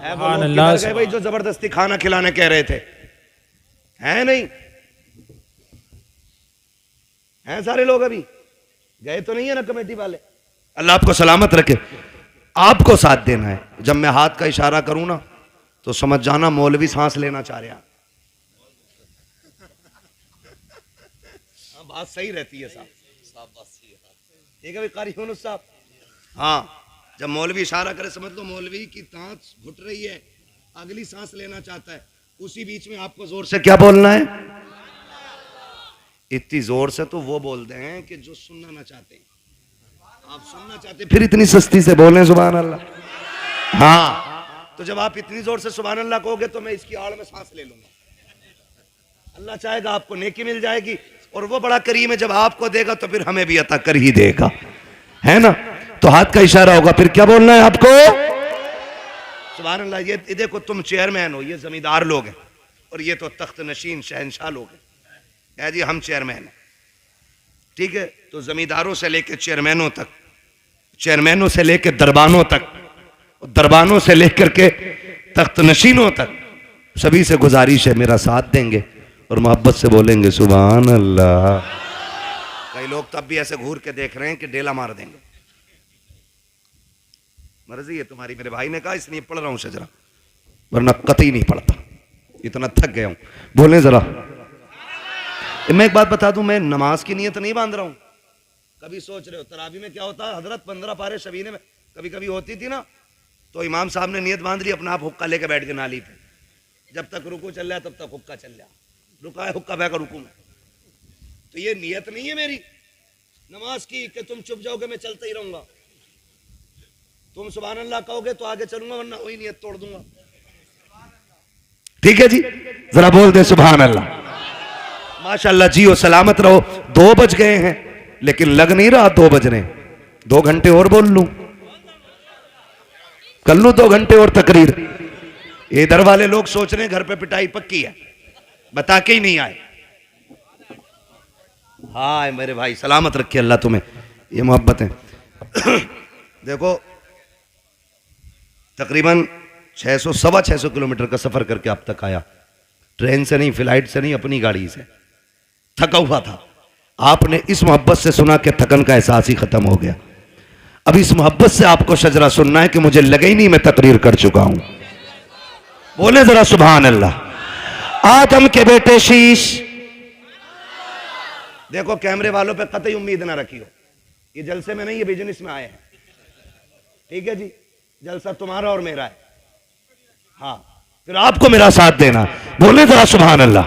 भाई जो जबरदस्ती खाना खिलाने कह रहे थे, हैं नहीं हैं सारे लोग, अभी गए तो नहीं है ना कमेटी वाले। अल्लाह आपको सलामत रखे। आपको साथ देना है। जब मैं हाथ का इशारा करूं ना तो समझ जाना मौलवी सांस लेना चाह रहा। बात सही रहती है साहब, बात सही है। ठीक है भाई कारी यूनुस साहब। हाँ, जब मौलवी इशारा करे समझ लो मौलवी की सांस घुट रही है, अगली सांस लेना चाहता है, उसी बीच में आपको जोर से क्या बोलना है। इतनी जोर से तो वो बोलते हैं कि जो सुनना ना चाहते, आप सुनना चाहते फिर इतनी सस्ती से बोलें सुभान अल्लाह। हाँ, तो जब आप इतनी जोर से सुभान अल्लाह कहोगे तो मैं इसकी आड़ में सांस ले लूंगा। अल्लाह चाहेगा आपको नेकी मिल जाएगी, और वो बड़ा करीम है, जब आपको देगा तो फिर हमें भी अता कर ही देगा, है ना। तो हाथ का इशारा होगा, फिर क्या बोलना है आपको। सुभान अल्लाह। ये देखो, तुम चेयरमैन हो, ये जमींदार लोग हैं, और ये तो तख्त नशीन शहनशाह लोग हैं। कह जी हम चेयरमैन हैं, ठीक है। तो जमींदारों से लेकर चेयरमैनों तक, चेयरमैनों से लेकर दरबानों तक, दरबानों से लेकर के तख्त नशीनों तक, सभी से गुजारिश है मेरा साथ देंगे और मोहब्बत से बोलेंगे सुभान अल्लाह। कई लोग तब भी ऐसे घूर के देख रहे हैं कि डेला मार देंगे। मर्जी है तुम्हारी, मेरे भाई ने कहा इसलिए पढ़ रहा हूं शजरा, वरना कतई नहीं पढ़ता, इतना थक गया हूं। बोले जरा। मैं एक बात बता दूं, मैं नमाज की नीयत नहीं बांध रहा हूं। कभी सोच रहे हो तरावी में क्या होता है, हजरत 15 पारे शबीने में कभी कभी होती थी ना, तो इमाम साहब ने नीयत बांध ली, अपना आप हुक्का लेके बैठ के नाली पे, जब तक रुकू चल रहा तब तक हुक्का चल रहा, रुका है हुक्का बहकर रुकू में। तो ये नियत नहीं है मेरी नमाज की कि तुम चुप जाओगे मैं चलता ही रहूंगा। तुम सुभान अल्लाह कहोगे तो आगे चलूंगा, वरना वही नियत तोड़ दूंगा। ठीक है जी, जरा बोल दे सुभान अल्लाह। माशाअल्लाह, जियो सलामत रहो। 2 बज गए हैं लेकिन लग नहीं रहा 2 बजने। 2 घंटे और बोल लूं, कर लूं 2 घंटे और तकरीर। इधर वाले लोग सोच रहे हैं घर पे पिटाई पक्की है, बता के ही नहीं आए। हाय मेरे भाई, सलामत रखे अल्लाह तुम्हें, ये मोहब्बत है। देखो तकरीबन 600-650 किलोमीटर का सफर करके अब तक आया, ट्रेन से नहीं, फ्लाइट से नहीं, अपनी गाड़ी से। थका हुआ था। आपने इस मोहब्बत से सुना कि थकन का एहसास ही खत्म हो गया। अब इस मोहब्बत से आपको शजरा सुनना है कि मुझे लगे ही नहीं मैं तकरीर कर चुका हूं। बोले जरा सुभान अल्लाह। आदम के बेटे शीश, देखो कैमरे वालों पे कतई उम्मीद ना रखियो, ये जलसे में नहीं, ये बिजनेस में आए हैं। ठीक है जी, जलसा तुम्हारा और मेरा है। हाँ, फिर आपको मेरा साथ देना। बोले जरा सुभान अल्लाह।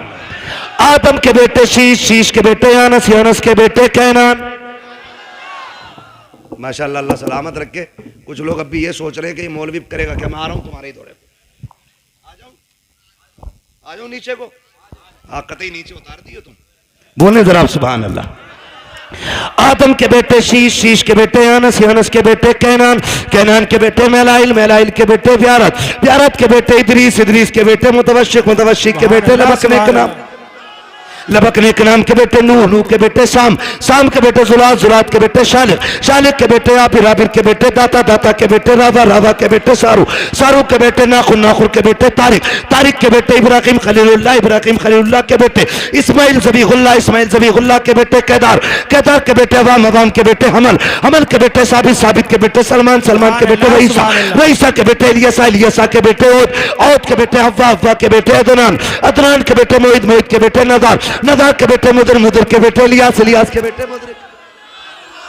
आदम के बेटे शीश, शीश के बेटे यानस, यानस के बेटे कैनान। माशाअल्लाह, अल्लाह सलामत रखे। कुछ लोग अब भी ये सोच रहे हैं कि ये मौलवी करेगा क्या, मैं आ रहा हूं तुम्हारे ही दौरे पे। आ जाओ नीचे को। हाँ, कतई नीचे उतार दियो तुम। बोले जरा सुभान अल्लाह। आदम के बेटे शीश, शीश के बेटे यानस, यानस के बेटे कैनान, कैनान के बेटे मेलाइल, मेलाइल के बेटे व्यारत, व्यारत के बेटे इदरीस, इदरीस के बेटे मुतवश्शिक, मुतवश्शिक के बेटे लबकने के नाम, लबकने के नाम के बेटे नूह, नूह के बेटे शाम, शाम के बेटे जुलात, जुलात के बेटे शालिक, शालिक के बेटे आबिर, आबिर के बेटे दाता, दाता के बेटे रावा, रावा के बेटे सारू, सारू के बेटे नाखुर, नाखुर के बेटे तारिक, तारिक के बेटे इब्राहिम खलीलुल्लाह, इब्राहिम खलीलुल्लाह के बेटे इस्माइल ज़बीहुल्लाह, इस्माइल ज़बीहुल्लाह के बेटे केदार, केदार के बेटे अवाम, अवाम के बेटे हमल, हमल के बेटे साबित, साबित के बेटे सलमान, सलमान के बेटे रईसा, रईसा के बेटे इलियासा, इलियासा के बेटे औद, औद के बेटे हव्वा, हव्वा के बेटे अदनान, अदनान के बेटे मोहिद, मोहिद के बेटे नदार, नदार के बेटे मुदर, मुदर के बेटे इलियास, इलियास के बेटे मुदरिक,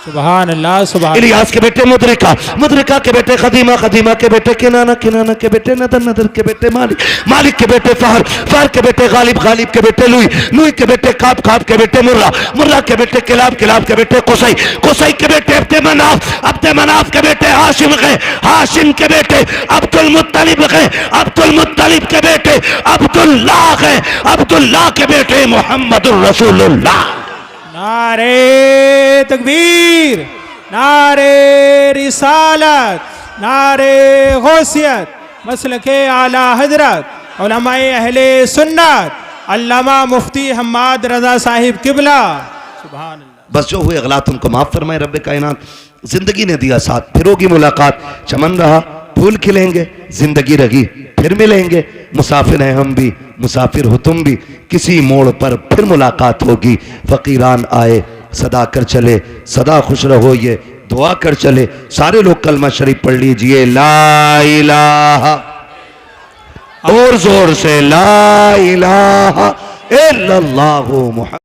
सुभान अल्लाह, सुभान
इलियास के बेटे मुदरिका, मुदरिका के बेटे खदीमा, खदीमा के बेटे किनाना, किनाना के बेटे नदर, नदर के बेटे मालिक, मालिक के बेटे फहर, फहर के बेटे गालिब, गालिब के बेटे लुई, लुई के बेटे काब, काब के बेटे मुर्रा, मुर्रा के बेटे किलाब, किलाब के बेटे कुसई, कुसई के बेटे अब्दे मनाफ, अब्दे मनाफ के बेटे हाशिम गए, हाशिम के बेटे अब्दुल मुत्तलिब गए, अब्दुल मुत्तलिब के बेटे अब्दुल्लाह गए, अब्दुल्लाह के बेटे मोहम्मदुर रसूलुल्लाह।
नारे तकबीर, नारे रिसालत, नारे गौसियत, मसलके आला हजरत उलमाए अहले सुन्नत अल्लामा मुफ्ती हम्माद रजा साहिब किबला। सुभान अल्लाह।
बस जो हुए गलत उनको माफ फरमाए रब्बे कायनात। जिंदगी ने दिया साथ, फिर होगी मुलाकात, चमन रहा फूल खिलेंगे, जिंदगी रही फिर मिलेंगे, मुसाफिर हैं हम भी, मुसाफिर हो तुम भी, किसी मोड़ पर फिर मुलाकात होगी। फकीरान आए सदा कर चले, सदा खुश रहो ये दुआ कर चले। सारे लोग कलमा शरीफ पढ़ लीजिए, ला इलाहा, और जोर से ला इलाहा इल्लल्लाहु मुहम्मद।